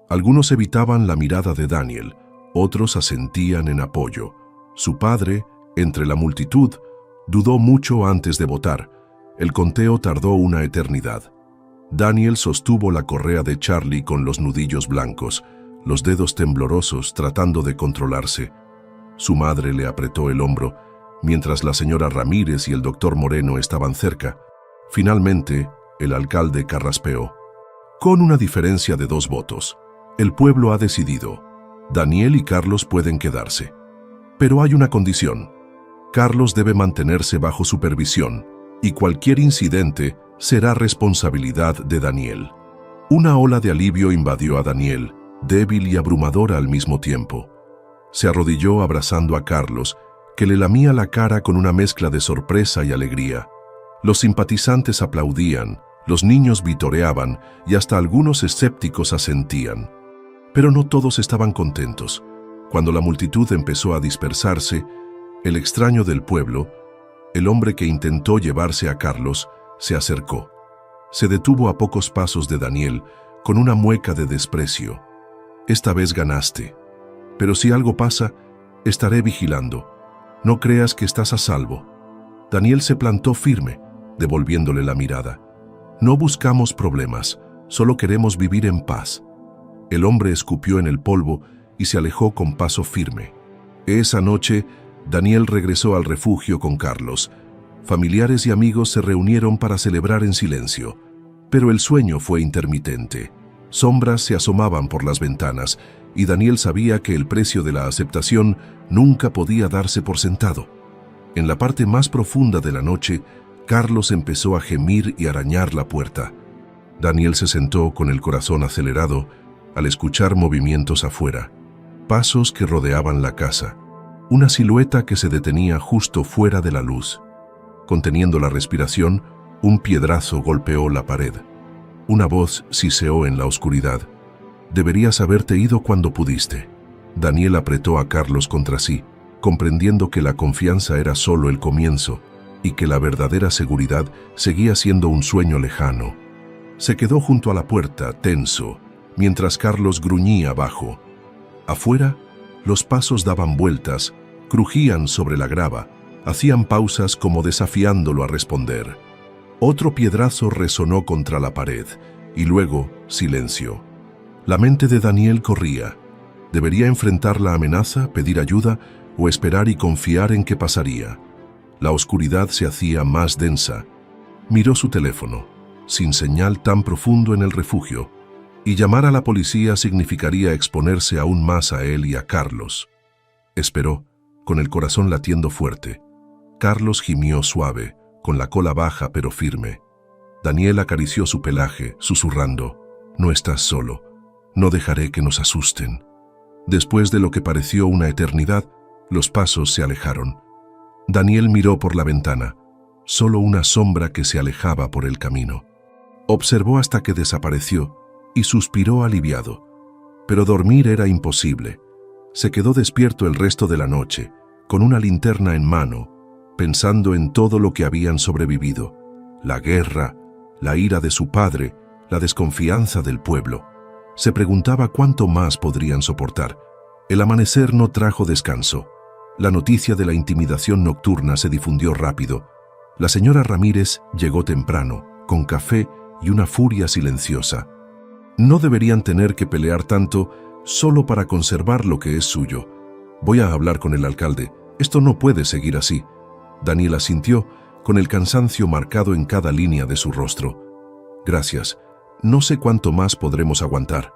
Algunos evitaban la mirada de Daniel, otros asentían en apoyo. Su padre, entre la multitud, dudó mucho antes de votar. El conteo tardó una eternidad. Daniel sostuvo la correa de Charlie con los nudillos blancos, los dedos temblorosos tratando de controlarse. Su madre le apretó el hombro, mientras la señora Ramírez y el doctor Moreno estaban cerca. Finalmente, el alcalde carraspeó. Con una diferencia de 2 votos. El pueblo ha decidido. Daniel y Carlos pueden quedarse. Pero hay una condición. Carlos debe mantenerse bajo supervisión, y cualquier incidente será responsabilidad de Daniel. Una ola de alivio invadió a Daniel, débil y abrumadora al mismo tiempo. Se arrodilló abrazando a Carlos, que le lamía la cara con una mezcla de sorpresa y alegría. Los simpatizantes aplaudían, los niños vitoreaban y hasta algunos escépticos asentían. Pero no todos estaban contentos. Cuando la multitud empezó a dispersarse, el extraño del pueblo, el hombre que intentó llevarse a Carlos, se acercó. Se detuvo a pocos pasos de Daniel, con una mueca de desprecio. «Esta vez ganaste. Pero si algo pasa, estaré vigilando. No creas que estás a salvo». Daniel se plantó firme, devolviéndole la mirada. «No buscamos problemas, solo queremos vivir en paz». El hombre escupió en el polvo y se alejó con paso firme. Esa noche, Daniel regresó al refugio con Carlos. Familiares y amigos se reunieron para celebrar en silencio. Pero el sueño fue intermitente. Sombras se asomaban por las ventanas y Daniel sabía que el precio de la aceptación nunca podía darse por sentado. En la parte más profunda de la noche, Carlos empezó a gemir y arañar la puerta. Daniel se sentó con el corazón acelerado al escuchar movimientos afuera, pasos que rodeaban la casa, una silueta que se detenía justo fuera de la luz. Conteniendo la respiración, un piedrazo golpeó la pared. Una voz siseó en la oscuridad. «Deberías haberte ido cuando pudiste». Daniel apretó a Carlos contra sí, comprendiendo que la confianza era solo el comienzo y que la verdadera seguridad seguía siendo un sueño lejano. Se quedó junto a la puerta, tenso, mientras Carlos gruñía abajo. Afuera, los pasos daban vueltas, crujían sobre la grava, hacían pausas como desafiándolo a responder. Otro piedrazo resonó contra la pared, y luego silencio. La mente de Daniel corría. ¿Debería enfrentar la amenaza, pedir ayuda o esperar y confiar en que pasaría? La oscuridad se hacía más densa. Miró su teléfono, sin señal tan profundo en el refugio, y llamar a la policía significaría exponerse aún más a él y a Carlos. Esperó, con el corazón latiendo fuerte. Carlos gimió suave, con la cola baja pero firme. Daniel acarició su pelaje, susurrando: «No estás solo. No dejaré que nos asusten». Después de lo que pareció una eternidad, los pasos se alejaron. Daniel miró por la ventana, solo una sombra que se alejaba por el camino. Observó hasta que desapareció y suspiró aliviado. Pero dormir era imposible. Se quedó despierto el resto de la noche, con una linterna en mano, pensando en todo lo que habían sobrevivido: la guerra, la ira de su padre, la desconfianza del pueblo. Se preguntaba cuánto más podrían soportar. El amanecer no trajo descanso. La noticia de la intimidación nocturna se difundió rápido. La señora Ramírez llegó temprano, con café y una furia silenciosa. No deberían tener que pelear tanto solo para conservar lo que es suyo. Voy a hablar con el alcalde. Esto no puede seguir así. Daniel asintió, con el cansancio marcado en cada línea de su rostro. Gracias. No sé cuánto más podremos aguantar.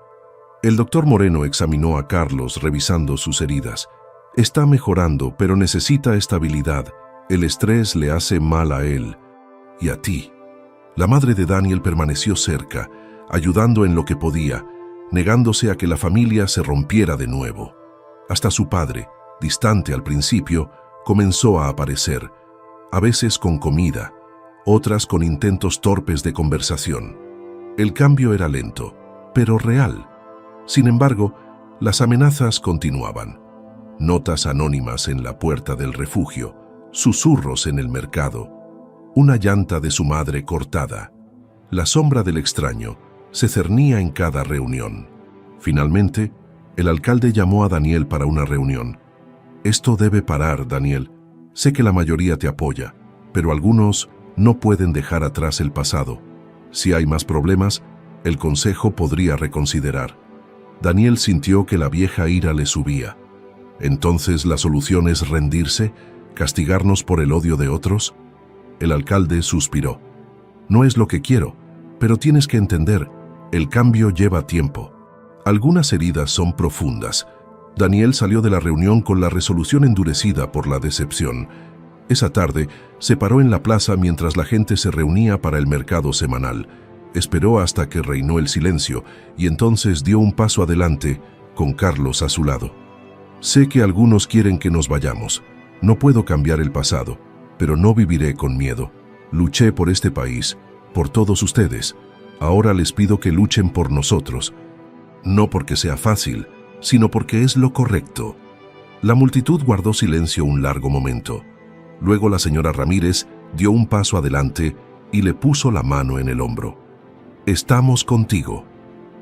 El doctor Moreno examinó a Carlos revisando sus heridas. Está mejorando, pero necesita estabilidad. El estrés le hace mal a él. Y a ti. La madre de Daniel permaneció cerca, ayudando en lo que podía, negándose a que la familia se rompiera de nuevo. Hasta su padre, distante al principio, comenzó a aparecer, a veces con comida, otras con intentos torpes de conversación. El cambio era lento, pero real. Sin embargo, las amenazas continuaban. Notas anónimas en la puerta del refugio, susurros en el mercado, una llanta de su madre cortada. La sombra del extraño se cernía en cada reunión. Finalmente, el alcalde llamó a Daniel para una reunión. «Esto debe parar, Daniel. Sé que la mayoría te apoya, pero algunos no pueden dejar atrás el pasado. Si hay más problemas, el consejo podría reconsiderar». Daniel sintió que la vieja ira le subía. ¿Entonces la solución es rendirse, castigarnos por el odio de otros? El alcalde suspiró. «No es lo que quiero, pero tienes que entender, el cambio lleva tiempo. Algunas heridas son profundas». Daniel salió de la reunión con la resolución endurecida por la decepción. Esa tarde, se paró en la plaza mientras la gente se reunía para el mercado semanal. Esperó hasta que reinó el silencio y entonces dio un paso adelante, con Carlos a su lado. Sé que algunos quieren que nos vayamos. No puedo cambiar el pasado, pero no viviré con miedo. Luché por este país, por todos ustedes. Ahora les pido que luchen por nosotros. No porque sea fácil, sino porque es lo correcto. La multitud guardó silencio un largo momento. Luego la señora Ramírez dio un paso adelante y le puso la mano en el hombro. Estamos contigo.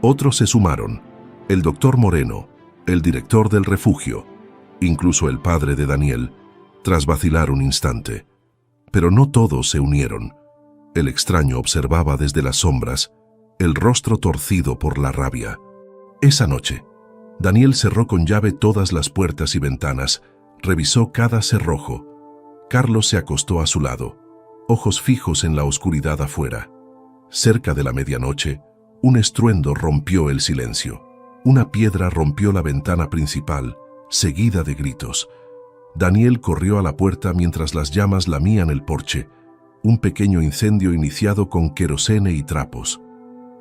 Otros se sumaron. El doctor Moreno, el director del refugio, incluso el padre de Daniel, tras vacilar un instante. Pero no todos se unieron. El extraño observaba desde las sombras, el rostro torcido por la rabia. Esa noche, Daniel cerró con llave todas las puertas y ventanas, revisó cada cerrojo. Carlos se acostó a su lado, ojos fijos en la oscuridad afuera. Cerca de la medianoche, un estruendo rompió el silencio. Una piedra rompió la ventana principal, seguida de gritos. Daniel corrió a la puerta mientras las llamas lamían el porche, un pequeño incendio iniciado con querosene y trapos.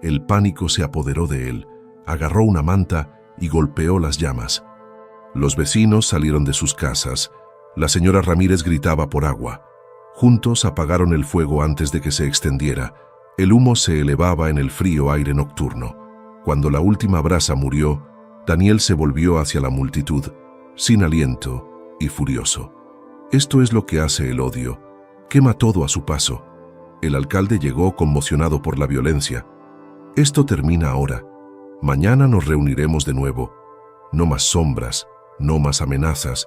El pánico se apoderó de él, agarró una manta y golpeó las llamas. Los vecinos salieron de sus casas. La señora Ramírez gritaba por agua. Juntos apagaron el fuego antes de que se extendiera. El humo se elevaba en el frío aire nocturno. Cuando la última brasa murió, Daniel se volvió hacia la multitud, sin aliento y furioso. Esto es lo que hace el odio. Quema todo a su paso. El alcalde llegó conmocionado por la violencia. Esto termina ahora. Mañana nos reuniremos de nuevo. No más sombras, no más amenazas.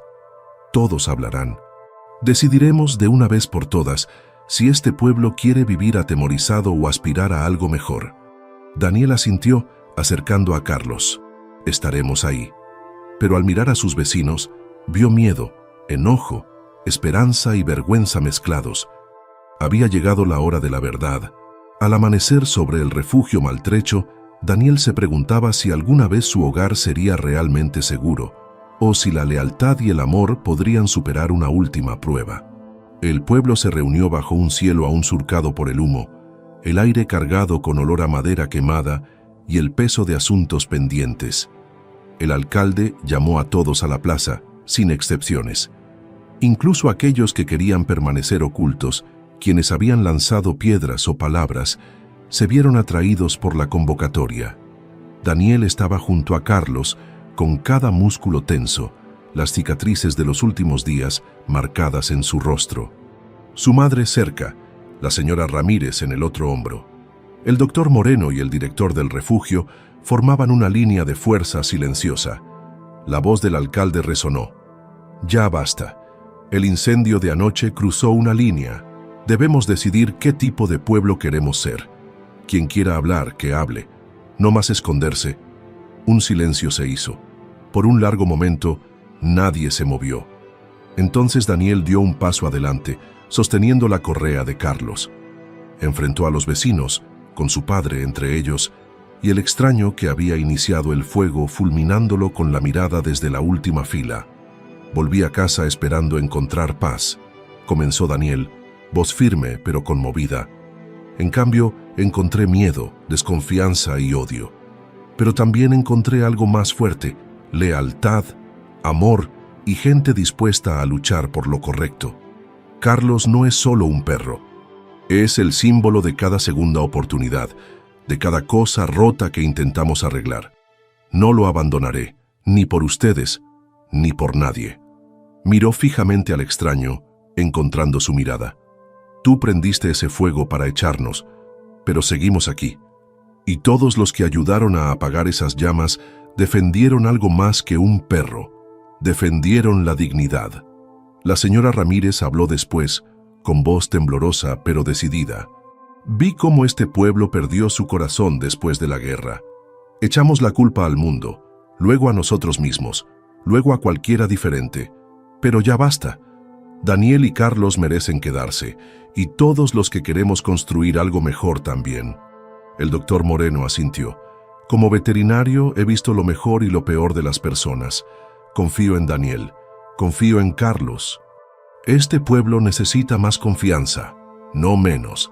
Todos hablarán. Decidiremos de una vez por todas si este pueblo quiere vivir atemorizado o aspirar a algo mejor. Daniel asintió, acercando a Carlos. Estaremos ahí. Pero al mirar a sus vecinos, vio miedo, enojo, esperanza y vergüenza mezclados. Había llegado la hora de la verdad. Al amanecer sobre el refugio maltrecho, Daniel se preguntaba si alguna vez su hogar sería realmente seguro, o si la lealtad y el amor podrían superar una última prueba. El pueblo se reunió bajo un cielo aún surcado por el humo, el aire cargado con olor a madera quemada y el peso de asuntos pendientes. El alcalde llamó a todos a la plaza, sin excepciones. Incluso aquellos que querían permanecer ocultos, quienes habían lanzado piedras o palabras, se vieron atraídos por la convocatoria. Daniel estaba junto a Carlos, con cada músculo tenso, las cicatrices de los últimos días marcadas en su rostro. Su madre cerca, la señora Ramírez en el otro hombro. El doctor Moreno y el director del refugio formaban una línea de fuerza silenciosa. La voz del alcalde resonó. Ya basta. El incendio de anoche cruzó una línea. Debemos decidir qué tipo de pueblo queremos ser. Quien quiera hablar, que hable. No más esconderse. Un silencio se hizo. Por un largo momento, nadie se movió. Entonces Daniel dio un paso adelante, sosteniendo la correa de Carlos. Enfrentó a los vecinos, con su padre entre ellos, y el extraño que había iniciado el fuego fulminándolo con la mirada desde la última fila. Volví a casa esperando encontrar paz, comenzó Daniel, voz firme pero conmovida. En cambio, encontré miedo, desconfianza y odio. Pero también encontré algo más fuerte, lealtad, amor y gente dispuesta a luchar por lo correcto. Carlos no es solo un perro. Es el símbolo de cada segunda oportunidad, de cada cosa rota que intentamos arreglar. No lo abandonaré, ni por ustedes, ni por nadie. Miró fijamente al extraño, encontrando su mirada. Tú prendiste ese fuego para echarnos, pero seguimos aquí. Y todos los que ayudaron a apagar esas llamas defendieron algo más que un perro. Defendieron la dignidad. La señora Ramírez habló después, con voz temblorosa pero decidida. Vi cómo este pueblo perdió su corazón después de la guerra. Echamos la culpa al mundo, luego a nosotros mismos, luego a cualquiera diferente. Pero ya basta. Daniel y Carlos merecen quedarse, y todos los que queremos construir algo mejor también. El doctor Moreno asintió. Como veterinario he visto lo mejor y lo peor de las personas. Confío en Daniel, confío en Carlos. Este pueblo necesita más confianza, no menos.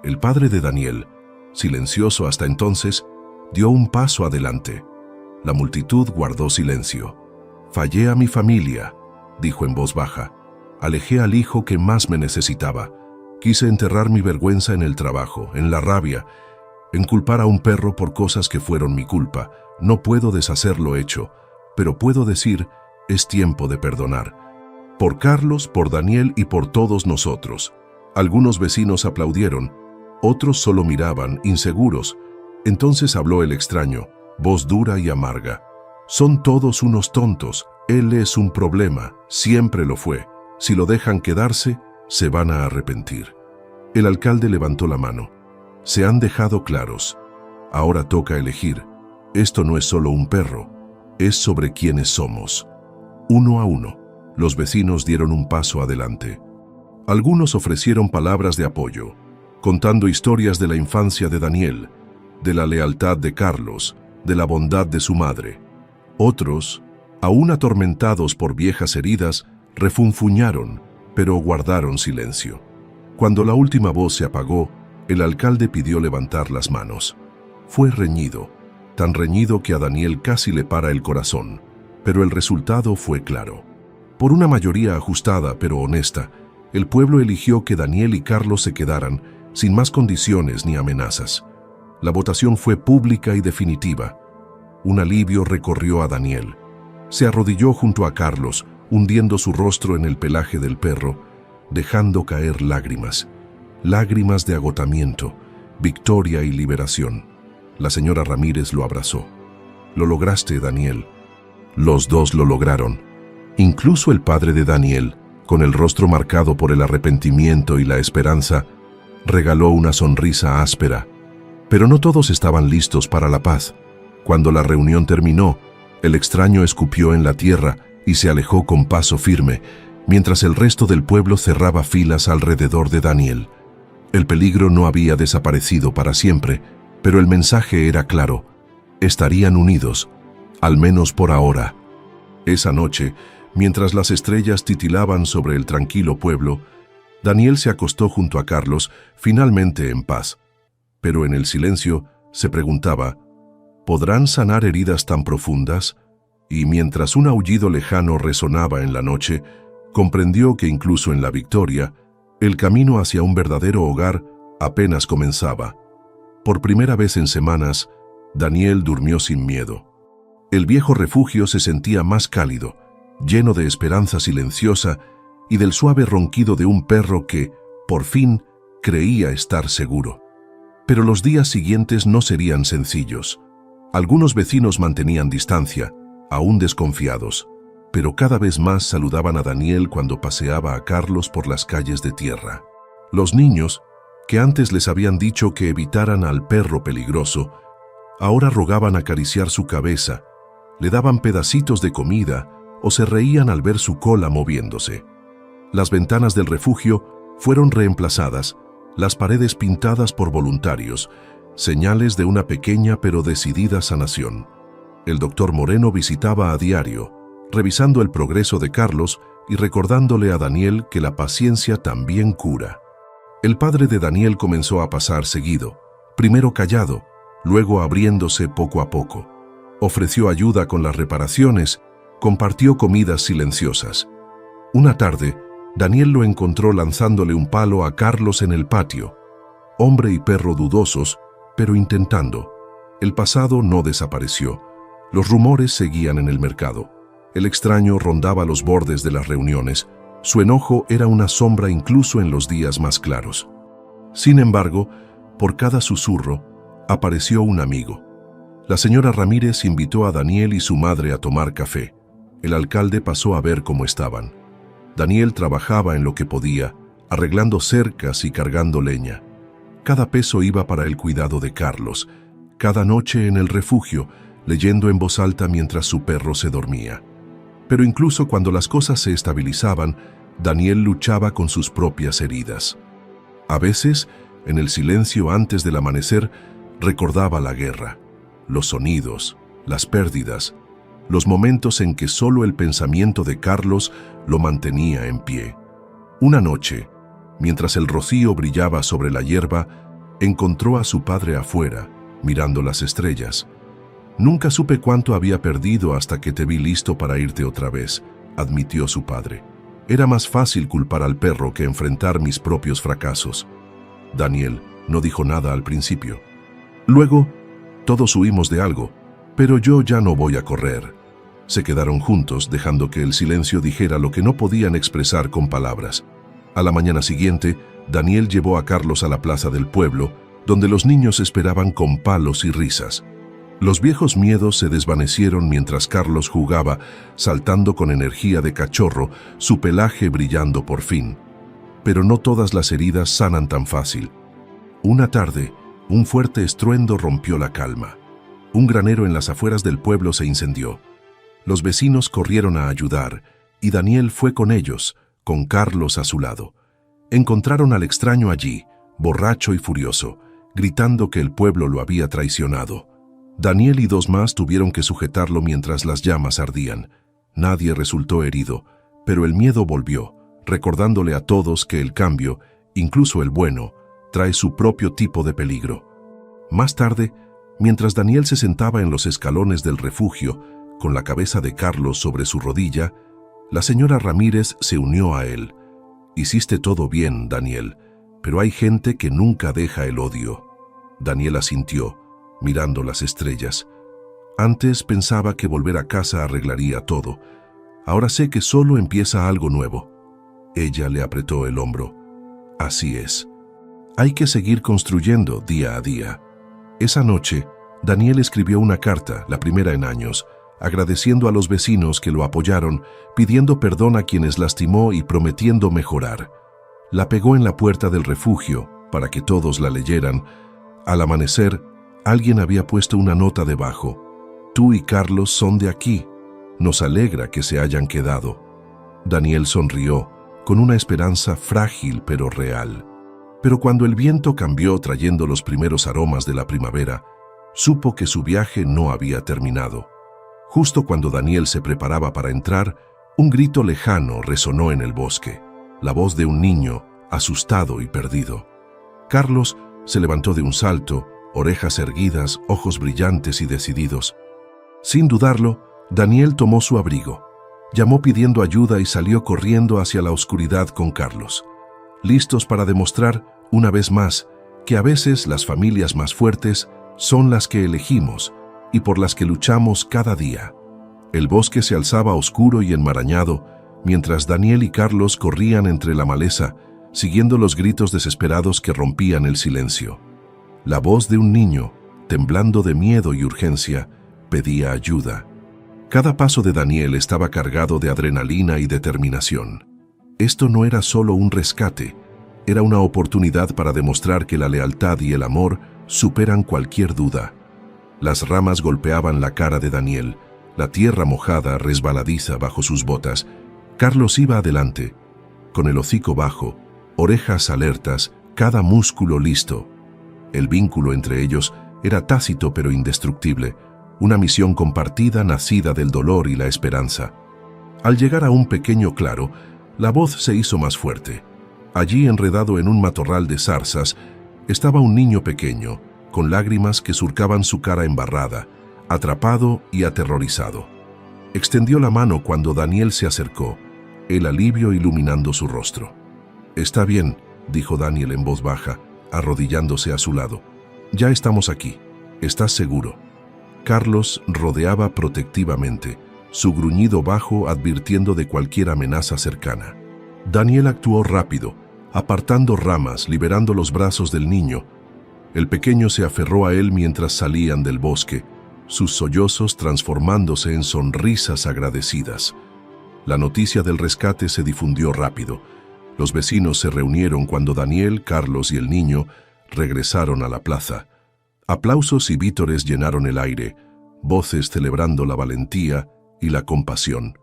El padre de Daniel, silencioso hasta entonces, dio un paso adelante. La multitud guardó silencio. Fallé a mi familia, dijo en voz baja. Alejé al hijo que más me necesitaba. Quise enterrar mi vergüenza en el trabajo, en la rabia, en culpar a un perro por cosas que fueron mi culpa. No puedo deshacer lo hecho, pero puedo decir, es tiempo de perdonar. Por Carlos, por Daniel y por todos nosotros. Algunos vecinos aplaudieron, otros solo miraban, inseguros. Entonces habló el extraño, voz dura y amarga. Son todos unos tontos, él es un problema, siempre lo fue. Si lo dejan quedarse, se van a arrepentir. El alcalde levantó la mano. Se han dejado claros. Ahora toca elegir. Esto no es solo un perro, es sobre quiénes somos. Uno a uno, los vecinos dieron un paso adelante. Algunos ofrecieron palabras de apoyo, contando historias de la infancia de Daniel, de la lealtad de Carlos, de la bondad de su madre. Otros, aún atormentados por viejas heridas, refunfuñaron, pero guardaron silencio. Cuando la última voz se apagó, el alcalde pidió levantar las manos. Fue reñido, tan reñido que a Daniel casi le para el corazón, pero el resultado fue claro. Por una mayoría ajustada pero honesta, el pueblo eligió que Daniel y Carlos se quedaran, sin más condiciones ni amenazas. La votación fue pública y definitiva. Un alivio recorrió a Daniel. Se arrodilló junto a Carlos, hundiendo su rostro en el pelaje del perro, dejando caer lágrimas. Lágrimas de agotamiento, victoria y liberación. La señora Ramírez lo abrazó. Lo lograste, Daniel. Los dos lo lograron. Incluso el padre de Daniel, con el rostro marcado por el arrepentimiento y la esperanza, regaló una sonrisa áspera. Pero no todos estaban listos para la paz. Cuando la reunión terminó, el extraño escupió en la tierra y se alejó con paso firme, mientras el resto del pueblo cerraba filas alrededor de Daniel. El peligro no había desaparecido para siempre, pero el mensaje era claro. Estarían unidos, al menos por ahora. Esa noche, mientras las estrellas titilaban sobre el tranquilo pueblo, Daniel se acostó junto a Carlos, finalmente en paz. Pero en el silencio se preguntaba, ¿podrán sanar heridas tan profundas? Y mientras un aullido lejano resonaba en la noche, comprendió que incluso en la victoria, el camino hacia un verdadero hogar apenas comenzaba. Por primera vez en semanas, Daniel durmió sin miedo. El viejo refugio se sentía más cálido, lleno de esperanza silenciosa y del suave ronquido de un perro que, por fin, creía estar seguro. Pero los días siguientes no serían sencillos. Algunos vecinos mantenían distancia, aún desconfiados, pero cada vez más saludaban a Daniel cuando paseaba a Carlos por las calles de tierra. Los niños, que antes les habían dicho que evitaran al perro peligroso, ahora rogaban acariciar su cabeza, le daban pedacitos de comida o se reían al ver su cola moviéndose. Las ventanas del refugio fueron reemplazadas, las paredes pintadas por voluntarios, señales de una pequeña pero decidida sanación. El doctor Moreno visitaba a diario, revisando el progreso de Carlos y recordándole a Daniel que la paciencia también cura. El padre de Daniel comenzó a pasar seguido, primero callado, luego abriéndose poco a poco. Ofreció ayuda con las reparaciones, compartió comidas silenciosas. Una tarde, Daniel lo encontró lanzándole un palo a Carlos en el patio. Hombre y perro dudosos, pero intentando. El pasado no desapareció. Los rumores seguían en el mercado. El extraño rondaba los bordes de las reuniones. Su enojo era una sombra incluso en los días más claros. Sin embargo, por cada susurro, apareció un amigo. La señora Ramírez invitó a Daniel y su madre a tomar café. El alcalde pasó a ver cómo estaban. Daniel trabajaba en lo que podía, arreglando cercas y cargando leña. Cada peso iba para el cuidado de Carlos, cada noche en el refugio, leyendo en voz alta mientras su perro se dormía. Pero incluso cuando las cosas se estabilizaban, Daniel luchaba con sus propias heridas. A veces, en el silencio antes del amanecer, recordaba la guerra, los sonidos, las pérdidas, los momentos en que solo el pensamiento de Carlos lo mantenía en pie. Una noche, mientras el rocío brillaba sobre la hierba, encontró a su padre afuera, mirando las estrellas. Nunca supe cuánto había perdido hasta que te vi listo para irte otra vez, admitió su padre. Era más fácil culpar al perro que enfrentar mis propios fracasos. Daniel no dijo nada al principio. Luego, todos huimos de algo, pero yo ya no voy a correr. Se quedaron juntos, dejando que el silencio dijera lo que no podían expresar con palabras. A la mañana siguiente, Daniel llevó a Carlos a la plaza del pueblo, donde los niños esperaban con palos y risas. Los viejos miedos se desvanecieron mientras Carlos jugaba, saltando con energía de cachorro, su pelaje brillando por fin. Pero no todas las heridas sanan tan fácil. Una tarde, un fuerte estruendo rompió la calma. Un granero en las afueras del pueblo se incendió. Los vecinos corrieron a ayudar, y Daniel fue con ellos, con Carlos a su lado. Encontraron al extraño allí, borracho y furioso, gritando que el pueblo lo había traicionado. Daniel y dos más tuvieron que sujetarlo mientras las llamas ardían. Nadie resultó herido, pero el miedo volvió, recordándole a todos que el cambio, incluso el bueno, trae su propio tipo de peligro. Más tarde, mientras Daniel se sentaba en los escalones del refugio, con la cabeza de Carlos sobre su rodilla, la señora Ramírez se unió a él. «Hiciste todo bien, Daniel, pero hay gente que nunca deja el odio». Daniel asintió, mirando las estrellas. Antes pensaba que volver a casa arreglaría todo. Ahora sé que solo empieza algo nuevo. Ella le apretó el hombro. Así es. Hay que seguir construyendo día a día. Esa noche, Daniel escribió una carta, la primera en años, agradeciendo a los vecinos que lo apoyaron, pidiendo perdón a quienes lastimó y prometiendo mejorar. La pegó en la puerta del refugio para que todos la leyeran. Al amanecer, alguien había puesto una nota debajo. «Tú y Carlos son de aquí. Nos alegra que se hayan quedado». Daniel sonrió, con una esperanza frágil pero real. Pero cuando el viento cambió trayendo los primeros aromas de la primavera, supo que su viaje no había terminado. Justo cuando Daniel se preparaba para entrar, un grito lejano resonó en el bosque, la voz de un niño, asustado y perdido. Carlos se levantó de un salto, orejas erguidas, ojos brillantes y decididos. Sin dudarlo, Daniel tomó su abrigo, llamó pidiendo ayuda y salió corriendo hacia la oscuridad con Carlos, listos para demostrar, una vez más, que a veces las familias más fuertes son las que elegimos y por las que luchamos cada día. El bosque se alzaba oscuro y enmarañado, mientras Daniel y Carlos corrían entre la maleza, siguiendo los gritos desesperados que rompían el silencio. La voz de un niño, temblando de miedo y urgencia, pedía ayuda. Cada paso de Daniel estaba cargado de adrenalina y determinación. Esto no era solo un rescate, era una oportunidad para demostrar que la lealtad y el amor superan cualquier duda. Las ramas golpeaban la cara de Daniel, la tierra mojada resbaladiza bajo sus botas. Carlos iba adelante, con el hocico bajo, orejas alertas, cada músculo listo. El vínculo entre ellos era tácito pero indestructible, una misión compartida nacida del dolor y la esperanza. Al llegar a un pequeño claro, la voz se hizo más fuerte. Allí, enredado en un matorral de zarzas, estaba un niño pequeño, con lágrimas que surcaban su cara embarrada, atrapado y aterrorizado. Extendió la mano cuando Daniel se acercó, el alivio iluminando su rostro. «Está bien», dijo Daniel en voz baja, arrodillándose a su lado. «Ya estamos aquí. ¿Estás seguro?» Carlos rodeaba protectivamente, su gruñido bajo advirtiendo de cualquier amenaza cercana. Daniel actuó rápido, apartando ramas, liberando los brazos del niño. El pequeño se aferró a él mientras salían del bosque, sus sollozos transformándose en sonrisas agradecidas. La noticia del rescate se difundió rápido. Los vecinos se reunieron cuando Daniel, Carlos y el niño regresaron a la plaza. Aplausos y vítores llenaron el aire, voces celebrando la valentía y la compasión.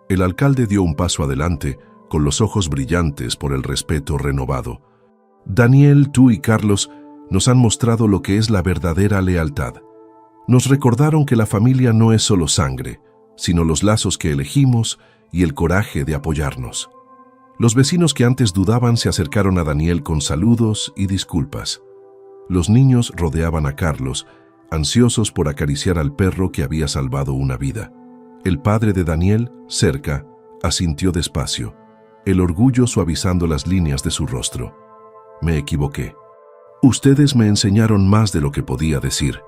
El alcalde dio un paso adelante, con los ojos brillantes por el respeto renovado. «Daniel, tú y Carlos nos han mostrado lo que es la verdadera lealtad. Nos recordaron que la familia no es solo sangre, sino los lazos que elegimos y el coraje de apoyarnos». Los vecinos que antes dudaban se acercaron a Daniel con saludos y disculpas. Los niños rodeaban a Carlos, ansiosos por acariciar al perro que había salvado una vida. El padre de Daniel, cerca, asintió despacio, el orgullo suavizando las líneas de su rostro. Me equivoqué. Ustedes me enseñaron más de lo que podía decir.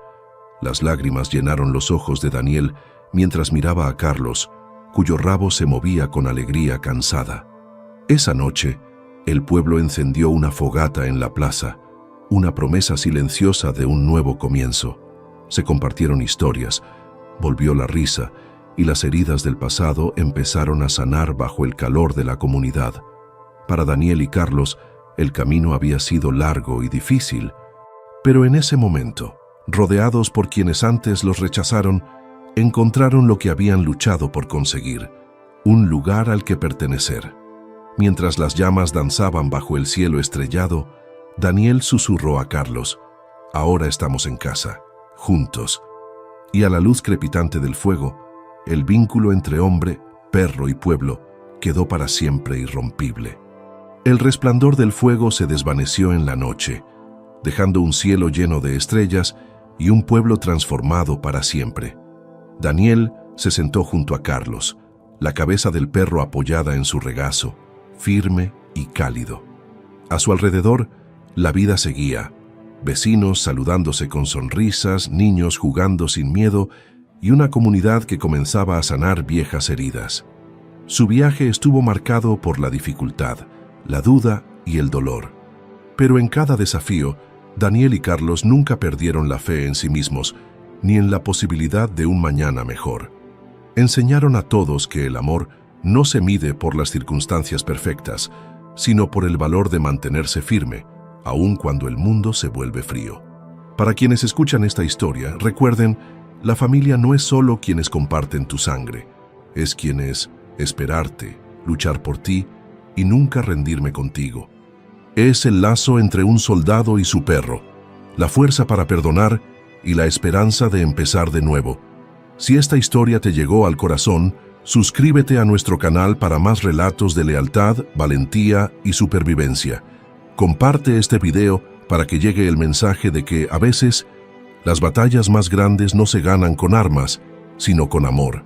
Las lágrimas llenaron los ojos de Daniel mientras miraba a Carlos, cuyo rabo se movía con alegría cansada. Esa noche, el pueblo encendió una fogata en la plaza, una promesa silenciosa de un nuevo comienzo. Se compartieron historias, volvió la risa, y las heridas del pasado empezaron a sanar bajo el calor de la comunidad. Para Daniel y Carlos, el camino había sido largo y difícil, pero en ese momento, rodeados por quienes antes los rechazaron, encontraron lo que habían luchado por conseguir, un lugar al que pertenecer. Mientras las llamas danzaban bajo el cielo estrellado, Daniel susurró a Carlos: «Ahora estamos en casa, juntos». Y a la luz crepitante del fuego, el vínculo entre hombre, perro y pueblo quedó para siempre irrompible. El resplandor del fuego se desvaneció en la noche, dejando un cielo lleno de estrellas y un pueblo transformado para siempre. Daniel se sentó junto a Carlos, la cabeza del perro apoyada en su regazo, firme y cálido. A su alrededor, la vida seguía, vecinos saludándose con sonrisas, niños jugando sin miedo y una comunidad que comenzaba a sanar viejas heridas. Su viaje estuvo marcado por la dificultad, la duda y el dolor. Pero en cada desafío, Daniel y Carlos nunca perdieron la fe en sí mismos, ni en la posibilidad de un mañana mejor. Enseñaron a todos que el amor no se mide por las circunstancias perfectas, sino por el valor de mantenerse firme, aun cuando el mundo se vuelve frío. Para quienes escuchan esta historia, recuerden, la familia no es solo quienes comparten tu sangre, es quienes esperarte, luchar por ti y nunca rendirme contigo. Es el lazo entre un soldado y su perro, la fuerza para perdonar y la esperanza de empezar de nuevo. Si esta historia te llegó al corazón, suscríbete a nuestro canal para más relatos de lealtad, valentía y supervivencia. Comparte este video para que llegue el mensaje de que, a veces, las batallas más grandes no se ganan con armas, sino con amor.